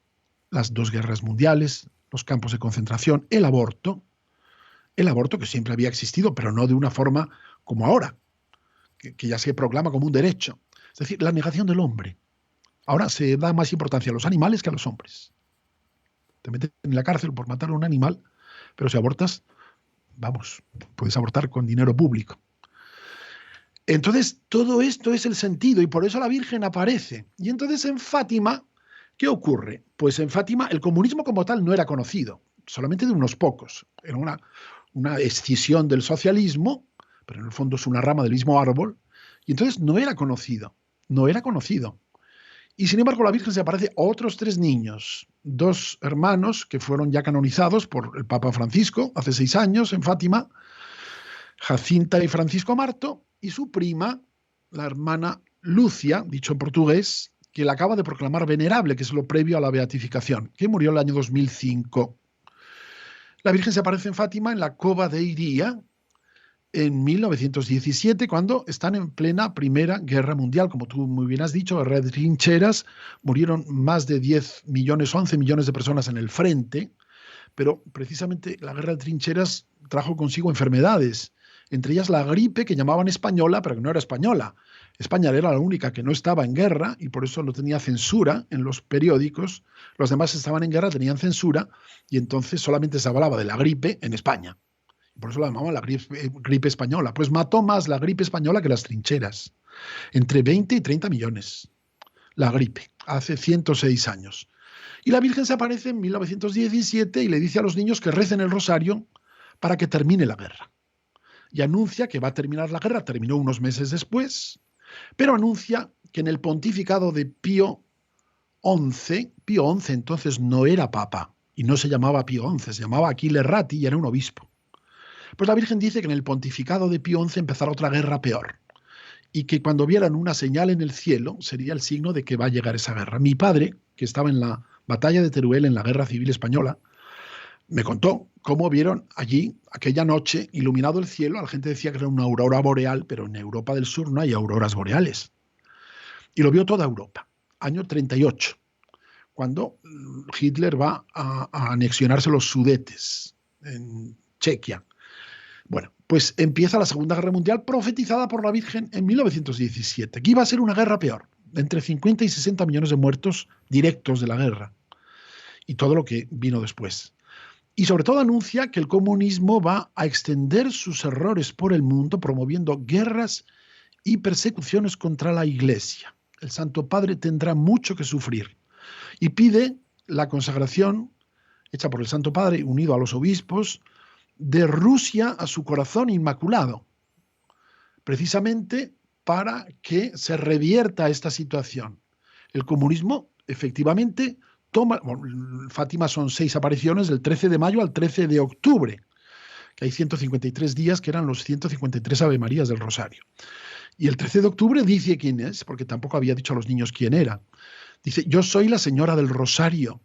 Las dos guerras mundiales, los campos de concentración, el aborto que siempre había existido, pero no de una forma como ahora, que ya se proclama como un derecho. Es decir, la negación del hombre. Ahora se da más importancia a los animales que a los hombres. Te meten en la cárcel por matar a un animal, pero si abortas, vamos, puedes abortar con dinero público. Entonces, todo esto es el sentido y por eso la Virgen aparece. Y entonces en Fátima, ¿qué ocurre? Pues en Fátima el comunismo como tal no era conocido, solamente de unos pocos. Era una escisión del socialismo, pero en el fondo es una rama del mismo árbol, y entonces no era conocido, no era conocido. Y sin embargo la Virgen se aparece a otros 3 niños, 2 hermanos que fueron ya canonizados por el Papa Francisco hace 6 años en Fátima, Jacinta y Francisco Marto, y su prima, la hermana Lucia, dicho en portugués, que la acaba de proclamar venerable, que es lo previo a la beatificación, que murió en el año 2005. La Virgen se aparece en Fátima en la Cova de Iría en 1917, cuando están en plena Primera Guerra Mundial. Como tú muy bien has dicho, guerra de trincheras, murieron más de 10 millones, 11 millones de personas en el frente, pero precisamente la guerra de trincheras trajo consigo enfermedades, entre ellas la gripe, que llamaban española, pero que no era española. España era la única que no estaba en guerra y por eso no tenía censura en los periódicos. Los demás estaban en guerra, tenían censura, y entonces solamente se hablaba de la gripe en España. Por eso la llamaban la gripe española. Pues mató más la gripe española que las trincheras. Entre 20 y 30 millones. La gripe, hace 106 años. Y la Virgen se aparece en 1917 y le dice a los niños que recen el rosario para que termine la guerra. Y anuncia que va a terminar la guerra, terminó unos meses después, pero anuncia que en el pontificado de Pío XI entonces no era papa y no se llamaba Pío XI, se llamaba Achille Ratti y era un obispo. Pues la Virgen dice que en el pontificado de Pío XI empezará otra guerra peor y que cuando vieran una señal en el cielo sería el signo de que va a llegar esa guerra. Mi padre, que estaba en la batalla de Teruel en la Guerra Civil Española, me contó cómo vieron allí, aquella noche, iluminado el cielo. La gente decía que era una aurora boreal, pero en Europa del Sur no hay auroras boreales. Y lo vio toda Europa, año 38, cuando Hitler va a anexionarse los Sudetes en Chequia. Bueno, pues empieza la Segunda Guerra Mundial profetizada por la Virgen en 1917, que iba a ser una guerra peor, entre 50 y 60 millones de muertos directos de la guerra y todo lo que vino después. Y sobre todo anuncia que el comunismo va a extender sus errores por el mundo, promoviendo guerras y persecuciones contra la Iglesia. El Santo Padre tendrá mucho que sufrir. Y pide la consagración hecha por el Santo Padre, unido a los obispos, de Rusia a su corazón inmaculado, precisamente para que se revierta esta situación. El comunismo, efectivamente, Fátima son 6 apariciones del 13 de mayo al 13 de octubre, que hay 153 días que eran los 153 Ave Marías del Rosario. Y el 13 de octubre dice quién es, porque tampoco había dicho a los niños quién era. Dice, yo soy la Señora del Rosario.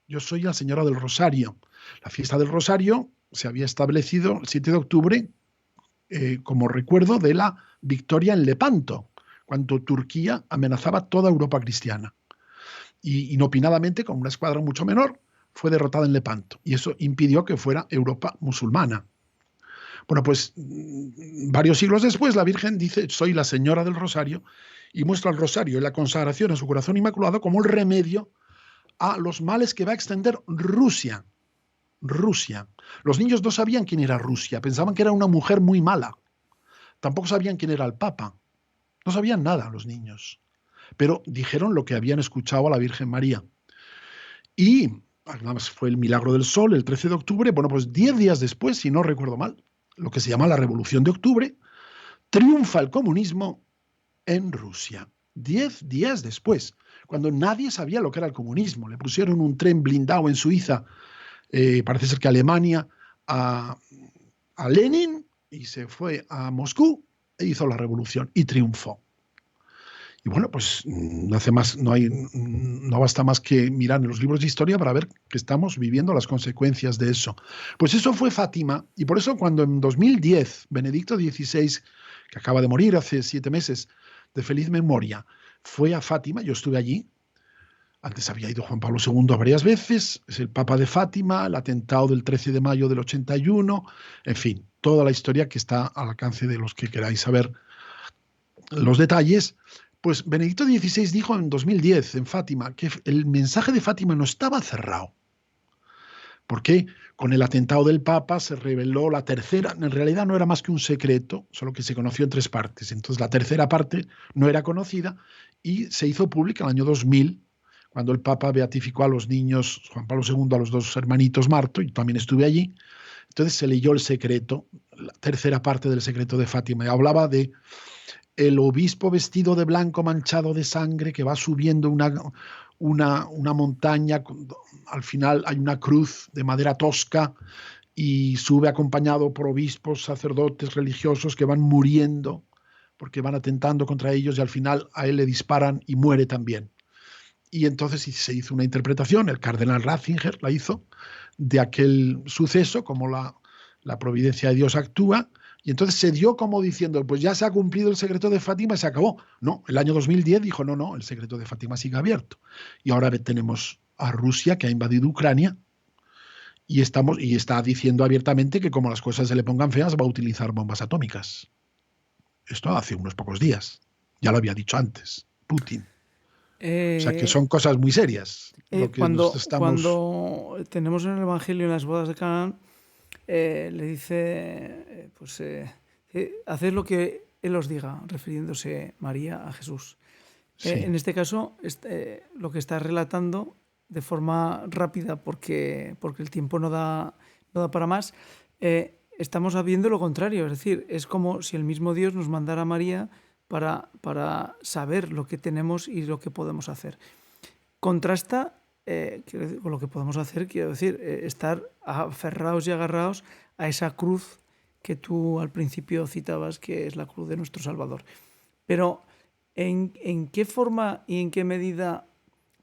Yo soy la Señora del Rosario. La fiesta del Rosario se había establecido el 7 de octubre como recuerdo de la victoria en Lepanto, cuando Turquía amenazaba toda Europa cristiana. Y inopinadamente, con una escuadra mucho menor, fue derrotada en Lepanto. Y eso impidió que fuera Europa musulmana. Bueno, pues varios siglos después la Virgen dice, soy la Señora del Rosario, y muestra el rosario y la consagración a su corazón inmaculado como el remedio a los males que va a extender Rusia. Rusia. Los niños no sabían quién era Rusia, pensaban que era una mujer muy mala. Tampoco sabían quién era el Papa. No sabían nada los niños. Pero dijeron lo que habían escuchado a la Virgen María. Y además fue el milagro del sol, el 13 de octubre. Bueno, pues 10 días después, si no recuerdo mal, lo que se llama la Revolución de Octubre, triunfa el comunismo en Rusia. 10 días después, cuando nadie sabía lo que era el comunismo. Le pusieron un tren blindado en Suiza, parece ser que Alemania, a Lenin, y se fue a Moscú e hizo la revolución y triunfó. Y bueno, pues no basta más que mirar en los libros de historia para ver que estamos viviendo las consecuencias de eso. Pues eso fue Fátima, y por eso cuando en 2010 Benedicto XVI, que acaba de morir hace 7 meses, de feliz memoria, fue a Fátima, yo estuve allí. Antes había ido Juan Pablo II varias veces, es el Papa de Fátima, el atentado del 13 de mayo del 81, en fin, toda la historia que está al alcance de los que queráis saber los detalles. Pues Benedicto XVI dijo en 2010 en Fátima que el mensaje de Fátima no estaba cerrado, porque con el atentado del Papa se reveló la tercera, en realidad no era más que un secreto, solo que se conoció en 3 partes, entonces la tercera parte no era conocida y se hizo pública en el año 2000, cuando el Papa beatificó a los niños, Juan Pablo II, a los 2 hermanitos Marto, y también estuve allí. Entonces se leyó el secreto, la tercera parte del secreto de Fátima, y hablaba de el obispo vestido de blanco manchado de sangre que va subiendo una montaña, al final hay una cruz de madera tosca y sube acompañado por obispos, sacerdotes, religiosos que van muriendo porque van atentando contra ellos y al final a él le disparan y muere también. Y entonces se hizo una interpretación, el cardenal Ratzinger la hizo, de aquel suceso, como la providencia de Dios actúa, y entonces se dio como diciendo, pues ya se ha cumplido el secreto de Fátima, se acabó. No, el año 2010 dijo, no, el secreto de Fátima sigue abierto. Y ahora tenemos a Rusia, que ha invadido Ucrania, y está diciendo abiertamente que como las cosas se le pongan feas, va a utilizar bombas atómicas. Esto hace unos pocos días. Ya lo había dicho antes, Putin. O sea que Eh, son cosas muy serias. Lo que nos estamos... cuando tenemos en el Evangelio, en las bodas de Canaán, le dice, haced lo que Él os diga, refiriéndose María a Jesús. Sí. En este caso, lo que está relatando de forma rápida, porque el tiempo no da para más, estamos viendo lo contrario. Es decir, es como si el mismo Dios nos mandara a María para saber lo que tenemos y lo que podemos hacer. Contrasta con lo que podemos hacer, quiero decir, estar aferrados y agarrados a esa cruz que tú al principio citabas, que es la cruz de nuestro Salvador. Pero, ¿en qué forma y en qué medida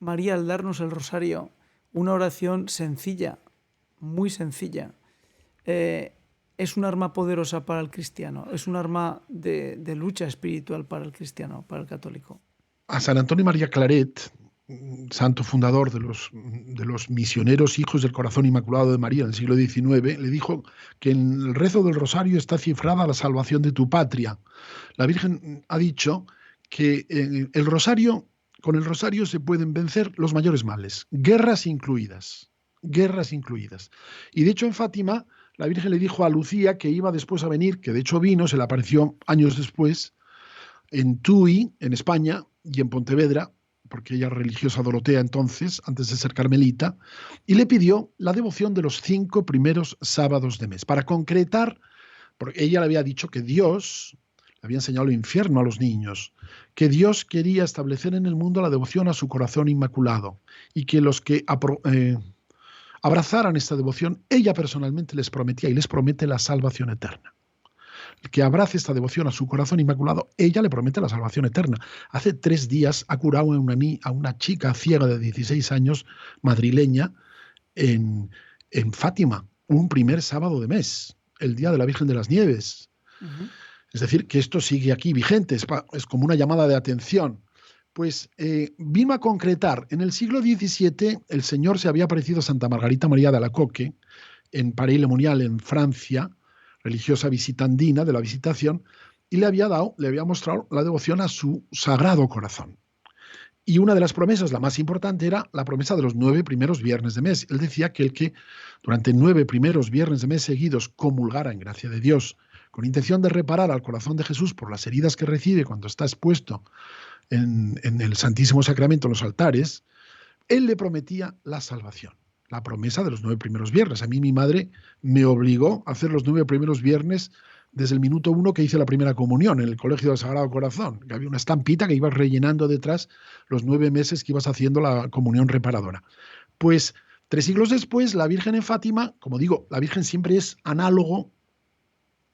María, al darnos el rosario, una oración sencilla, muy sencilla, es un arma poderosa para el cristiano, es un arma de lucha espiritual para el cristiano, para el católico? A San Antonio María Claret, santo fundador de los misioneros hijos del corazón inmaculado de María en el siglo XIX, le dijo que en el rezo del rosario está cifrada la salvación de tu patria. La Virgen ha dicho que con el rosario se pueden vencer los mayores males, guerras incluidas. Guerras incluidas. Y de hecho en Fátima, la Virgen le dijo a Lucía que iba después a venir, que de hecho vino, se le apareció años después, en Tui, en España, y en Pontevedra, porque ella era religiosa dorotea entonces, antes de ser carmelita, y le pidió la devoción de los 5 primeros sábados de mes, para concretar, porque ella le había dicho que Dios le había enseñado el infierno a los niños, que Dios quería establecer en el mundo la devoción a su corazón inmaculado, y que los que abrazaran esta devoción, ella personalmente les prometía y les promete la salvación eterna. El que abrace esta devoción a su corazón inmaculado, ella le promete la salvación eterna. Hace 3 días ha curado a una chica ciega de 16 años, madrileña, en Fátima, un primer sábado de mes, el día de la Virgen de las Nieves. Uh-huh. Es decir, que esto sigue aquí vigente, es como una llamada de atención. Pues vino a concretar, en el siglo XVII el Señor se había aparecido a Santa Margarita María de Alacoque, en Paris-le-Monial, en Francia, religiosa visitandina de la Visitación, y le había mostrado la devoción a su Sagrado Corazón. Y una de las promesas, la más importante, era la promesa de los 9 primeros viernes de mes. Él decía que el que durante 9 primeros viernes de mes seguidos comulgara en gracia de Dios, con intención de reparar al corazón de Jesús por las heridas que recibe cuando está expuesto en el Santísimo Sacramento, en los altares, él le prometía la salvación. La promesa de los 9 primeros viernes. A mí mi madre me obligó a hacer los 9 primeros viernes desde el minuto 1 que hice la primera comunión en el Colegio del Sagrado Corazón, que había una estampita que ibas rellenando detrás los 9 meses que ibas haciendo la comunión reparadora. Pues 3 siglos después, la Virgen en Fátima, como digo, la Virgen siempre es análogo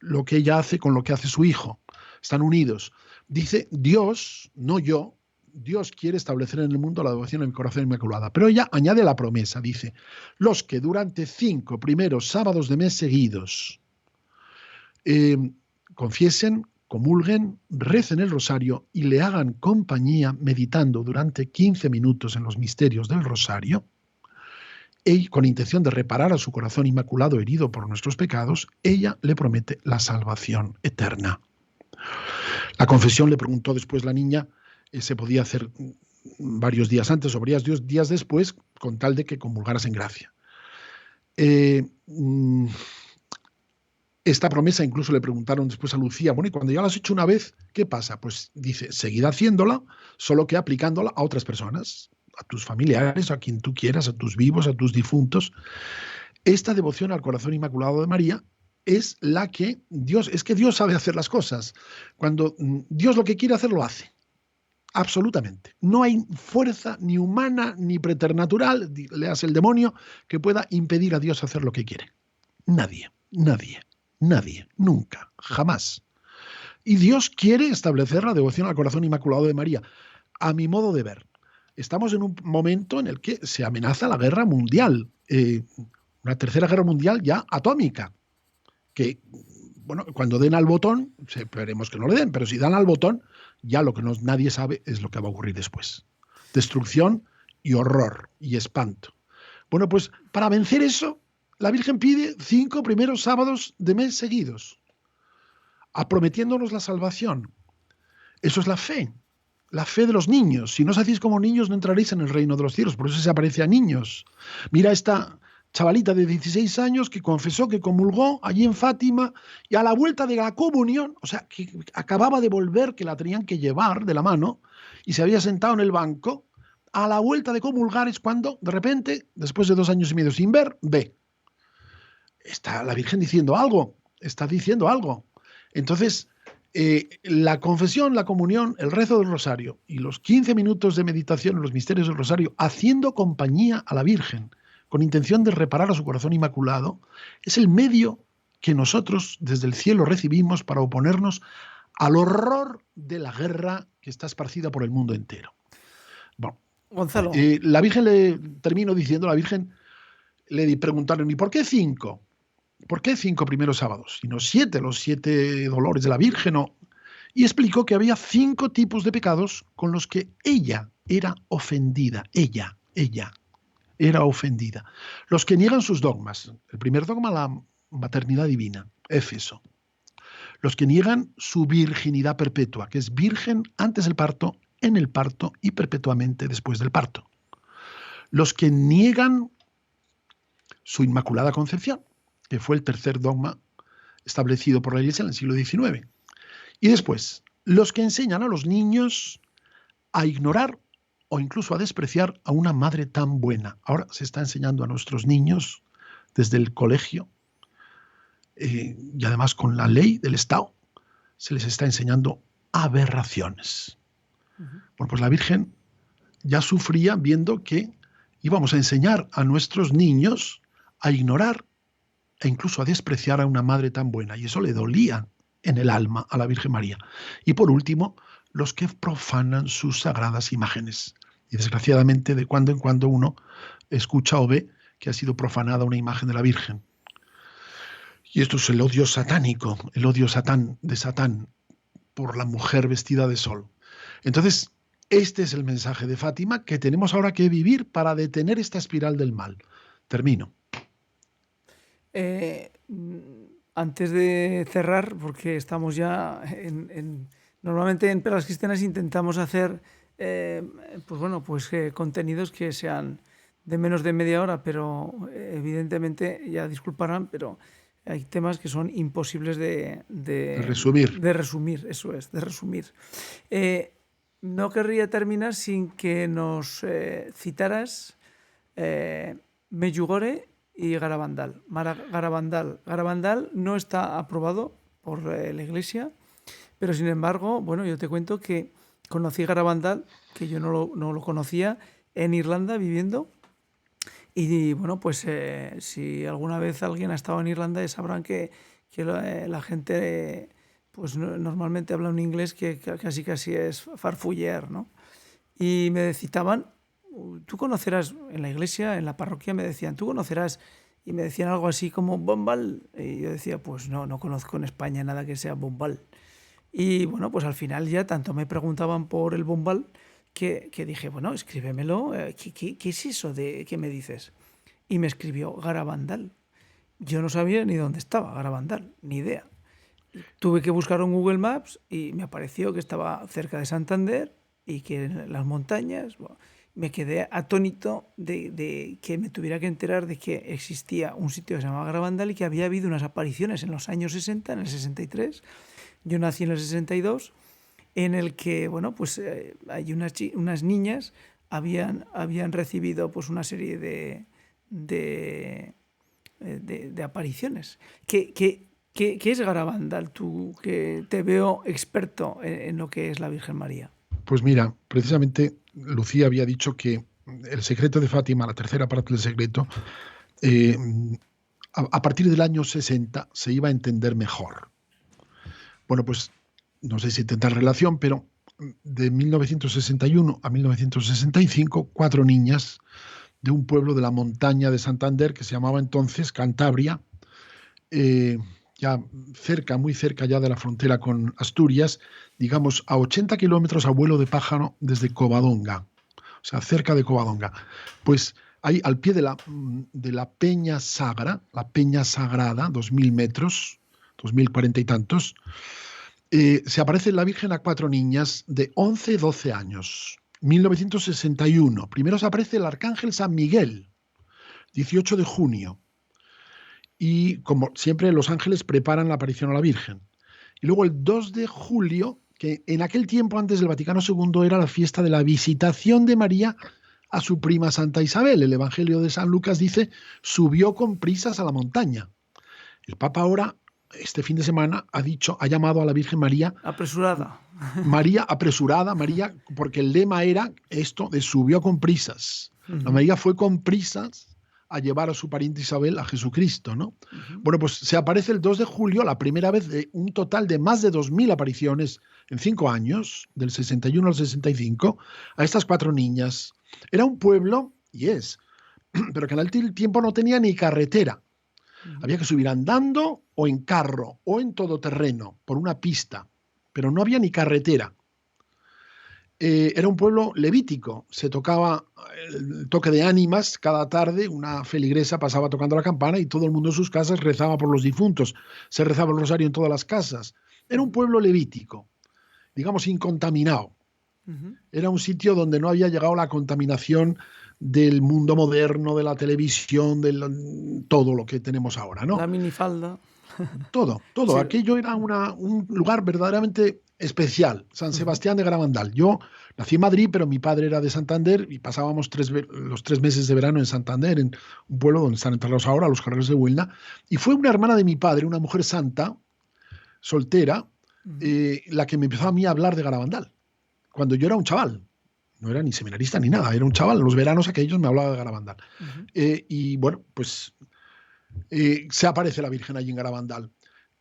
lo que ella hace con lo que hace su hijo. Están unidos. Dice Dios, no yo, Dios quiere establecer en el mundo la devoción a mi corazón inmaculada. Pero ella añade la promesa, dice, los que durante 5 primeros sábados de mes seguidos eh, confiesen, comulguen, recen el rosario y le hagan compañía meditando durante 15 minutos en los misterios del rosario, y con intención de reparar a su corazón inmaculado herido por nuestros pecados, ella le promete la salvación eterna. La confesión, le preguntó después la niña, se podía hacer varios días antes o varios días después, con tal de que comulgaras en gracia. Esta promesa incluso le preguntaron después a Lucía, bueno, y cuando ya la has hecho una vez, ¿qué pasa? Pues dice, seguid haciéndola, solo que aplicándola a otras personas, a tus familiares, a quien tú quieras, a tus vivos, a tus difuntos. Esta devoción al corazón inmaculado de María es la que Dios, es que Dios sabe hacer las cosas. Cuando Dios lo que quiere hacer, lo hace. Absolutamente. No hay fuerza ni humana ni preternatural, leas el demonio, que pueda impedir a Dios hacer lo que quiere. Nadie, nadie, nadie, nunca, jamás. Y Dios quiere establecer la devoción al corazón inmaculado de María. A mi modo de ver, estamos en un momento en el que se amenaza la guerra mundial, una tercera guerra mundial ya atómica, que, bueno, cuando den al botón, esperemos que no le den, pero si dan al botón, ya lo que nadie sabe es lo que va a ocurrir después. Destrucción y horror y espanto. Bueno, pues para vencer eso, la Virgen pide 5 primeros sábados de mes seguidos, prometiéndonos la salvación. Eso es la fe de los niños. Si no os hacéis como niños, no entraréis en el reino de los cielos. Por eso se aparece a niños. Mira esta chavalita de 16 años que confesó, que comulgó allí en Fátima, y a la vuelta de la comunión, o sea, que acababa de volver, que la tenían que llevar de la mano, y se había sentado en el banco, a la vuelta de comulgar es cuando, de repente, después de 2 años y medio sin ver, ve. Está la Virgen diciendo algo, está diciendo algo. Entonces, la confesión, la comunión, el rezo del rosario y los 15 minutos de meditación en los misterios del rosario, haciendo compañía a la Virgen, con intención de reparar a su corazón inmaculado, es el medio que nosotros desde el cielo recibimos para oponernos al horror de la guerra que está esparcida por el mundo entero. Bueno, Gonzalo. La Virgen, termino diciendo, la Virgen le preguntaron, ¿y por qué 5? ¿Por qué 5 primeros sábados? Y no 7, los 7 dolores de la Virgen. Y explicó que había 5 tipos de pecados con los que ella era ofendida. Ella era ofendida. Los que niegan sus dogmas. El primer dogma, la maternidad divina, Éfeso. Los que niegan su virginidad perpetua, que es virgen antes del parto, en el parto y perpetuamente después del parto. Los que niegan su inmaculada concepción, que fue el tercer dogma establecido por la Iglesia en el siglo XIX. Y después, los que enseñan a los niños a ignorar o incluso a despreciar a una madre tan buena. Ahora se está enseñando a nuestros niños desde el colegio y además con la ley del Estado se les está enseñando aberraciones. Bueno, pues la Virgen ya sufría viendo que íbamos a enseñar a nuestros niños a ignorar e incluso a despreciar a una madre tan buena, y eso le dolía en el alma a la Virgen María. Y por último, los que profanan sus sagradas imágenes. Y desgraciadamente, de cuando en cuando uno escucha o ve que ha sido profanada una imagen de la Virgen. Y esto es el odio satánico, el odio de Satán por la mujer vestida de sol. Entonces, este es el mensaje de Fátima que tenemos ahora que vivir para detener esta espiral del mal. Termino. Antes de cerrar, porque estamos ya normalmente en Perlas Cristianas intentamos hacer contenidos que sean de menos de media hora, pero evidentemente, ya disculparán, pero hay temas que son imposibles de resumir. De resumir, eso es, de resumir. No querría terminar sin que nos citaras Medjugorje y Garabandal. Garabandal no está aprobado por la Iglesia, pero sin embargo, bueno, yo te cuento que conocí Garabandal, que yo no lo conocía, en Irlanda viviendo. Y bueno, pues si alguna vez alguien ha estado en Irlanda, sabrán que la gente pues normalmente habla un inglés que casi es farfuller, ¿no? Y me citaban, tú conocerás, en la iglesia, en la parroquia me decían, tú conocerás, y me decían algo así como Bombal, y yo decía, pues no conozco en España nada que sea Bombal. Y bueno, pues al final ya tanto me preguntaban por el Bombal que dije, bueno, escríbemelo, ¿qué es eso de qué me dices? Y me escribió Garabandal. Yo no sabía ni dónde estaba Garabandal, ni idea. Tuve que buscar en Google Maps y me apareció que estaba cerca de Santander y que en las montañas. Bueno, me quedé atónito de que me tuviera que enterar de que existía un sitio que se llamaba Garabandal y que había habido unas apariciones en los años 60, en el 63. Yo nací en el 62, en el que, bueno, pues hay unas niñas habían recibido pues una serie de, de apariciones. ¿Qué es Garabandal? Tú que te veo experto en lo que es la Virgen María. Pues mira, precisamente Lucía había dicho que el secreto de Fátima, la tercera parte del secreto, eh, a partir del año 60 se iba a entender mejor. Bueno, pues no sé si tendrá relación, pero de 1961 a 1965, 4 niñas de un pueblo de la montaña de Santander que se llamaba entonces Cantabria, eh, ya cerca, muy cerca ya de la frontera con Asturias, digamos a 80 kilómetros a vuelo de pájaro desde Covadonga, o sea, cerca de Covadonga. Pues ahí al pie de la Peña Sagra, la Peña Sagrada, 2000 metros, 2040 y tantos, se aparece la Virgen a 4 niñas de 11 y 12 años. 1961. Primero se aparece el Arcángel San Miguel, 18 de junio. Y como siempre, los ángeles preparan la aparición a la Virgen. Y luego el 2 de julio, que en aquel tiempo antes del Vaticano II era la fiesta de la visitación de María a su prima Santa Isabel. El Evangelio de San Lucas dice, subió con prisas a la montaña. El Papa ahora, este fin de semana, ha llamado a la Virgen María Apresurada. María apresurada, María, porque el lema era esto de subió con prisas. La María fue con prisas a llevar a su pariente Isabel a Jesucristo, ¿no? Bueno, pues se aparece el 2 de julio, la primera vez de un total de más de 2000 apariciones en 5 años, del 61 al 65, a estas 4 niñas. Era un pueblo, y es, pero que en aquel tiempo no tenía ni carretera. Había que subir andando o en carro o en todoterreno, por una pista, pero no había ni carretera. Era un pueblo levítico, se tocaba el toque de ánimas cada tarde, una feligresa pasaba tocando la campana y todo el mundo en sus casas rezaba por los difuntos, se rezaba el rosario en todas las casas. Era un pueblo levítico, digamos incontaminado. Era un sitio donde no había llegado la contaminación del mundo moderno, de la televisión, de todo lo que tenemos ahora, ¿no? La minifalda. Todo. Sí. Aquello era un lugar verdaderamente especial, San Sebastián de Garabandal. Yo nací en Madrid, pero mi padre era de Santander y pasábamos los 3 meses de verano en Santander, en un pueblo donde están enterrados ahora los Carreros de Huelna. Y fue una hermana de mi padre, una mujer santa, soltera, la que me empezó a mí a hablar de Garabandal, cuando yo era un chaval. No era ni seminarista ni nada, era un chaval. En los veranos aquellos me hablaba de Garabandal. Y bueno, pues se aparece la Virgen allí en Garabandal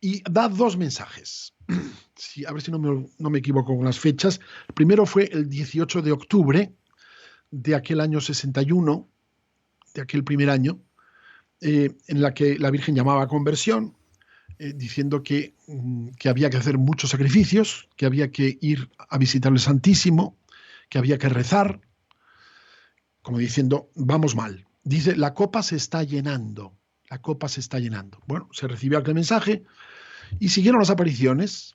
y da 2 mensajes. Sí, a ver si no me equivoco con las fechas. El primero fue el 18 de octubre de aquel año 61, de aquel primer año, en la que la Virgen llamaba a conversión, diciendo que había que hacer muchos sacrificios, que había que ir a visitar el Santísimo, que había que rezar, como diciendo, vamos mal. Dice, la copa se está llenando. La copa se está llenando. Bueno, se recibió aquel mensaje y siguieron las apariciones.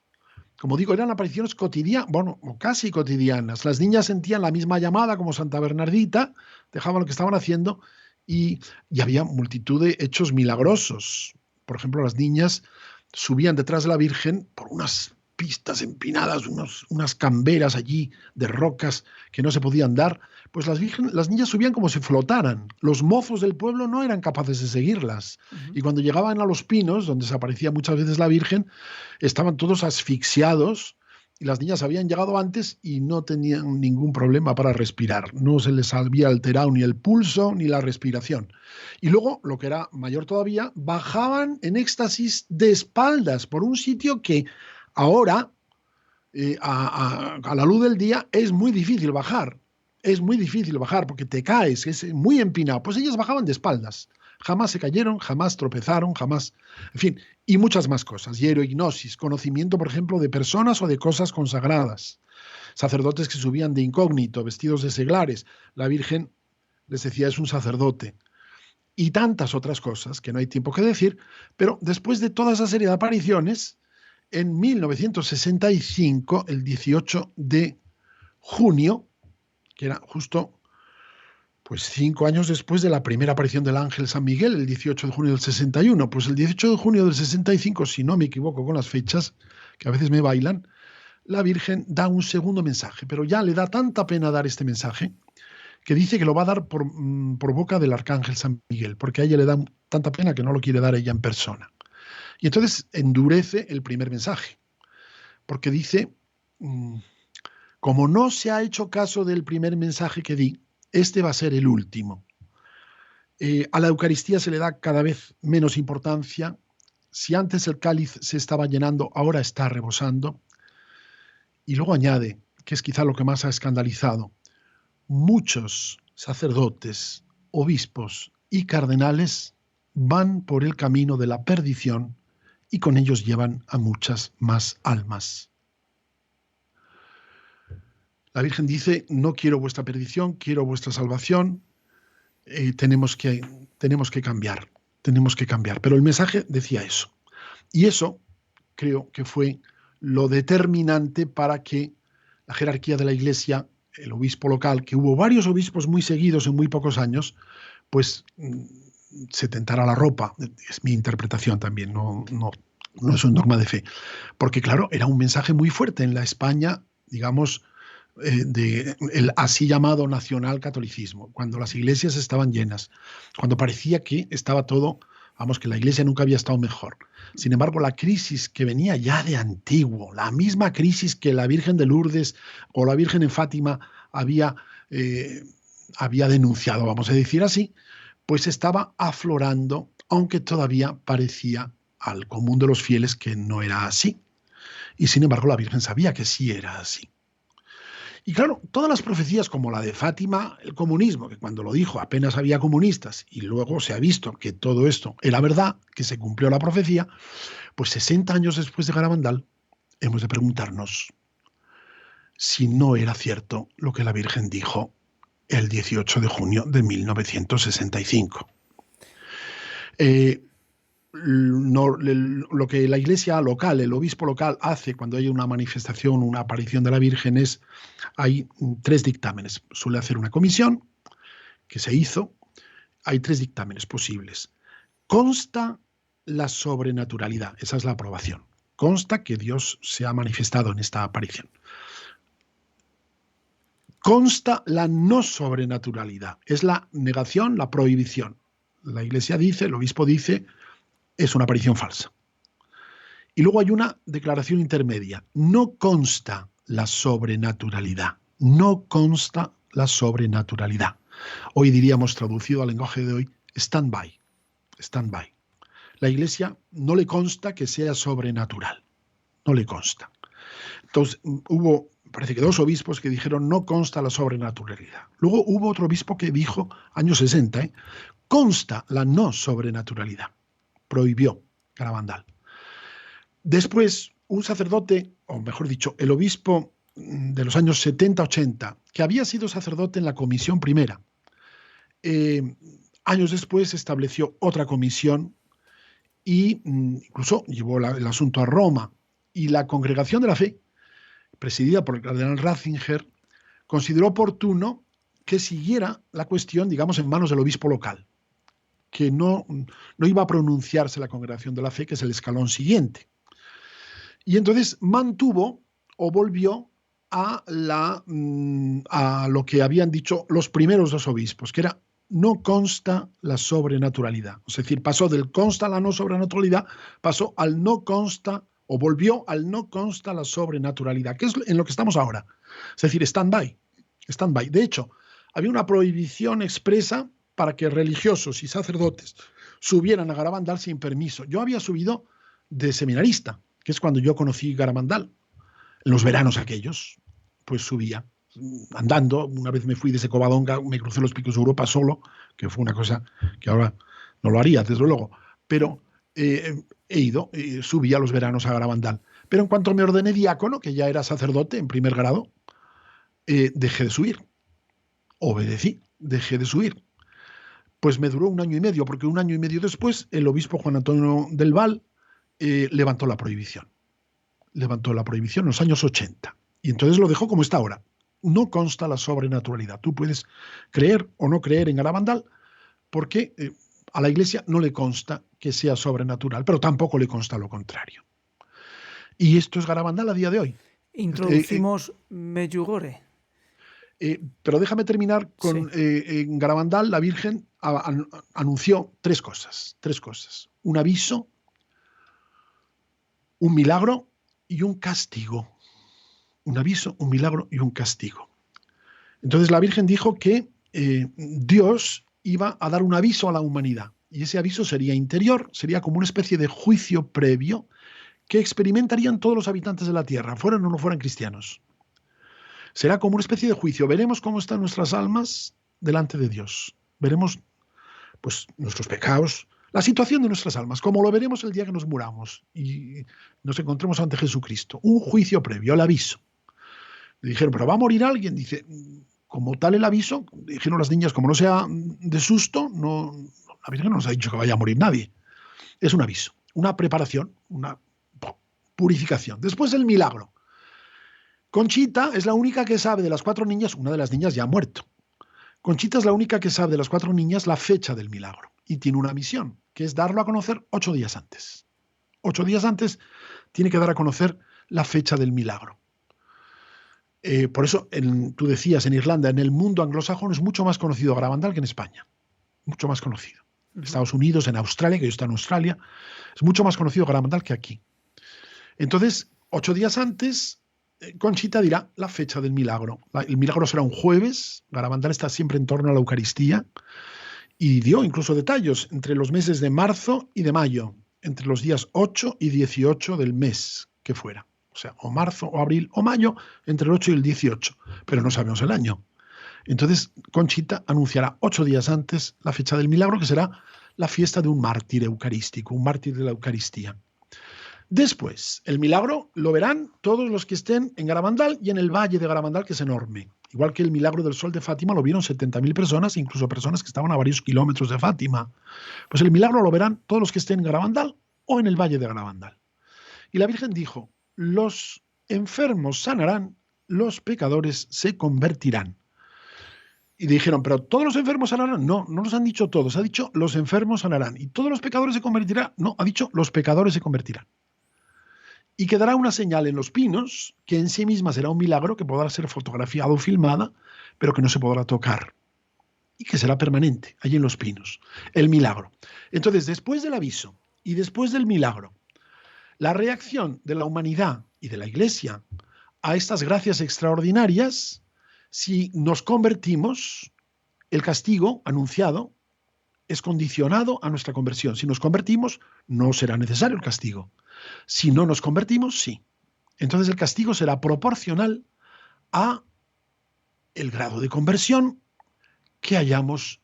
Como digo, eran apariciones cotidianas, bueno, o casi cotidianas. Las niñas sentían la misma llamada como Santa Bernardita, dejaban lo que estaban haciendo y había multitud de hechos milagrosos. Por ejemplo, las niñas subían detrás de la Virgen por unas pistas empinadas, unas camberas allí de rocas que no se podían dar. Pues las niñas subían como si flotaran. Los mozos del pueblo no eran capaces de seguirlas. Y cuando llegaban a los pinos, donde se aparecía muchas veces la Virgen, estaban todos asfixiados y las niñas habían llegado antes y no tenían ningún problema para respirar. No se les había alterado ni el pulso ni la respiración. Y luego, lo que era mayor todavía, bajaban en éxtasis de espaldas por un sitio que Ahora, a la luz del día, es muy difícil bajar. Es muy difícil bajar porque te caes, es muy empinado. Pues ellas bajaban de espaldas. Jamás se cayeron, jamás tropezaron, jamás. En fin, y muchas más cosas. Hieroignosis, conocimiento, por ejemplo, de personas o de cosas consagradas. Sacerdotes que subían de incógnito, vestidos de seglares. La Virgen les decía, es un sacerdote. Y tantas otras cosas que no hay tiempo que decir, pero después de toda esa serie de apariciones, en 1965, el 18 de junio, que era justo pues 5 años después de la primera aparición del ángel San Miguel, el 18 de junio del 61, pues el 18 de junio del 65, si no me equivoco con las fechas, que a veces me bailan, la Virgen da un segundo mensaje, pero ya le da tanta pena dar este mensaje que dice que lo va a dar por boca del arcángel San Miguel, porque a ella le da tanta pena que no lo quiere dar ella en persona. Y entonces endurece el primer mensaje, porque dice, como no se ha hecho caso del primer mensaje que di, este va a ser el último. A la Eucaristía se le da cada vez menos importancia. Si antes el cáliz se estaba llenando, ahora está rebosando. Y luego añade, que es quizá lo que más ha escandalizado, muchos sacerdotes, obispos y cardenales van por el camino de la perdición y con ellos llevan a muchas más almas. La Virgen dice, no quiero vuestra perdición, quiero vuestra salvación, tenemos que cambiar, tenemos que cambiar. Pero el mensaje decía eso. Y eso creo que fue lo determinante para que la jerarquía de la Iglesia, el obispo local, que hubo varios obispos muy seguidos en muy pocos años, pues se tentara la ropa. Es mi interpretación también, no es un dogma de fe. Porque claro, era un mensaje muy fuerte en la España, digamos, del así llamado nacionalcatolicismo, cuando las iglesias estaban llenas, cuando parecía que estaba todo, vamos, que la iglesia nunca había estado mejor. Sin embargo, la crisis que venía ya de antiguo, la misma crisis que la Virgen de Lourdes o la Virgen en Fátima había denunciado, vamos a decir así, pues estaba aflorando, aunque todavía parecía al común de los fieles que no era así. Y sin embargo, la Virgen sabía que sí era así. Y claro, todas las profecías como la de Fátima, el comunismo, que cuando lo dijo apenas había comunistas y luego se ha visto que todo esto era verdad, que se cumplió la profecía, pues 60 años después de Garabandal hemos de preguntarnos si no era cierto lo que la Virgen dijo el 18 de junio de 1965. Lo que la iglesia local, el obispo local hace cuando hay una manifestación, una aparición de la Virgen hay 3 dictámenes. Suele hacer una comisión que se hizo, hay 3 dictámenes posibles. Consta la sobrenaturalidad, esa es la aprobación. Consta que Dios se ha manifestado en esta aparición. Consta la no sobrenaturalidad, es la negación, la prohibición. La iglesia dice, el obispo dice, es una aparición falsa. Y luego hay una declaración intermedia. No consta la sobrenaturalidad. No consta la sobrenaturalidad. Hoy diríamos, traducido al lenguaje de hoy, stand-by. Stand-by. La Iglesia no le consta que sea sobrenatural. No le consta. Entonces, parece que 2 obispos que dijeron no consta la sobrenaturalidad. Luego hubo otro obispo que dijo, años 60, consta la no sobrenaturalidad. Prohibió Garabandal. Después, un sacerdote, o mejor dicho, el obispo de los años 70-80, que había sido sacerdote en la comisión primera, años después estableció otra comisión e incluso llevó el asunto a Roma. Y la Congregación de la Fe, presidida por el cardenal Ratzinger, consideró oportuno que siguiera la cuestión, digamos, en manos del obispo local, que no iba a pronunciarse la Congregación de la Fe, que es el escalón siguiente. Y entonces mantuvo o volvió a lo que habían dicho los primeros 2 obispos, que era no consta la sobrenaturalidad. Es decir, pasó del consta la no sobrenaturalidad, pasó al no consta, o volvió al no consta la sobrenaturalidad, que es en lo que estamos ahora. Es decir, stand-by. Stand-by. De hecho, había una prohibición expresa para que religiosos y sacerdotes subieran a Garabandal sin permiso. Yo había subido de seminarista que es cuando yo conocí Garabandal. En los veranos aquellos, pues subía andando. Una vez me fui desde Covadonga, me crucé los picos de Europa solo, que fue una cosa que ahora no lo haría, desde luego, pero he ido, subí a los veranos a Garabandal. Pero en cuanto me ordené diácono, que ya era sacerdote en primer grado, dejé de subir. Obedecí, dejé de subir. Pues me duró 1 año y medio, porque 1 año y medio después el obispo Juan Antonio del Val levantó la prohibición. Levantó la prohibición en los años 80. Y entonces lo dejó como está ahora. No consta la sobrenaturalidad. Tú puedes creer o no creer en Garabandal, porque a la Iglesia no le consta que sea sobrenatural, pero tampoco le consta lo contrario. Y esto es Garabandal a día de hoy. Introducimos Medjugorje. Pero déjame terminar con Sí. en Garabandal la Virgen anunció 3 cosas. 3 cosas. Un aviso, un milagro y un castigo. Un aviso, un milagro y un castigo. Entonces la Virgen dijo que Dios iba a dar un aviso a la humanidad. Y ese aviso sería interior, sería como una especie de juicio previo que experimentarían todos los habitantes de la tierra, fueran o no fueran cristianos. Será como una especie de juicio. Veremos cómo están nuestras almas delante de Dios. Veremos pues, nuestros pecados, la situación de nuestras almas, como lo veremos el día que nos muramos y nos encontremos ante Jesucristo. Un juicio previo, el aviso. Le dijeron, ¿pero va a morir alguien? Dice, como tal el aviso, dijeron las niñas, como no sea de susto, no, la Virgen no nos ha dicho que vaya a morir nadie. Es un aviso, una preparación, una purificación. Después el milagro. Conchita es la única que sabe de las 4 niñas, una de las niñas ya ha muerto. Conchita es la única que sabe de las 4 niñas la fecha del milagro y tiene una misión, que es darlo a conocer 8 días antes. 8 días antes tiene que dar a conocer la fecha del milagro. Por eso, tú decías, en Irlanda, en el mundo anglosajón es mucho más conocido Garabandal que en España. Mucho más conocido. En Estados Unidos, en Australia, que yo estoy en Australia, es mucho más conocido Garabandal que aquí. Entonces, 8 días antes, Conchita dirá la fecha del milagro. El milagro será un jueves. Garabandal está siempre en torno a la Eucaristía. Y dio incluso detalles entre los meses de marzo y de mayo, entre los días 8 y 18 del mes que fuera. O sea, o marzo, o abril, o mayo, entre el 8 y el 18. Pero no sabemos el año. Entonces, Conchita anunciará 8 días antes la fecha del milagro, que será la fiesta de un mártir eucarístico, un mártir de la Eucaristía. Después, el milagro lo verán todos los que estén en Garabandal y en el valle de Garabandal, que es enorme. Igual que el milagro del sol de Fátima lo vieron 70.000 personas, incluso personas que estaban a varios kilómetros de Fátima. Pues el milagro lo verán todos los que estén en Garabandal o en el valle de Garabandal. Y la Virgen dijo, los enfermos sanarán, los pecadores se convertirán. Y dijeron, ¿pero todos los enfermos sanarán? No, no nos han dicho todos, ha dicho los enfermos sanarán. ¿Y todos los pecadores se convertirán? No, ha dicho los pecadores se convertirán. Y quedará una señal en los pinos, que en sí misma será un milagro, que podrá ser fotografiado o filmada, pero que no se podrá tocar. Y que será permanente, allí en los pinos. El milagro. Entonces, después del aviso y después del milagro, la reacción de la humanidad y de la Iglesia a estas gracias extraordinarias, si nos convertimos, el castigo anunciado es condicionado a nuestra conversión. Si nos convertimos, no será necesario el castigo. Si no nos convertimos, sí. Entonces el castigo será proporcional a el grado de conversión que hayamos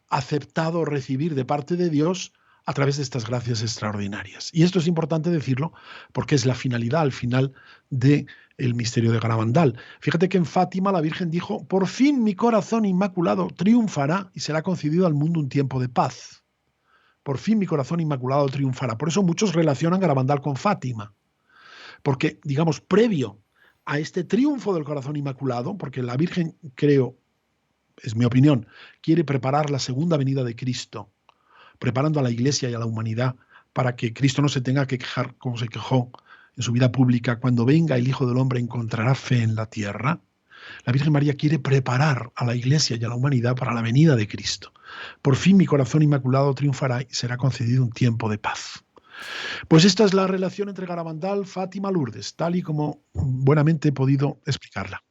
aceptado o recibir de parte de Dios a través de estas gracias extraordinarias. Y esto es importante decirlo porque es la finalidad al final del misterio de Garabandal. Fíjate que en Fátima la Virgen dijo, por fin mi corazón inmaculado triunfará y será concedido al mundo un tiempo de paz. Por fin mi corazón inmaculado triunfará. Por eso muchos relacionan Garabandal con Fátima. Porque, digamos, previo a este triunfo del corazón inmaculado, porque la Virgen, creo, es mi opinión, quiere preparar la segunda venida de Cristo, preparando a la Iglesia y a la humanidad para que Cristo no se tenga que quejar como se quejó en su vida pública. Cuando venga el Hijo del Hombre, ¿encontrará fe en la tierra? La Virgen María quiere preparar a la Iglesia y a la humanidad para la venida de Cristo. Por fin mi corazón inmaculado triunfará y será concedido un tiempo de paz. Pues esta es la relación entre Garabandal, Fátima, Lourdes, tal y como buenamente he podido explicarla.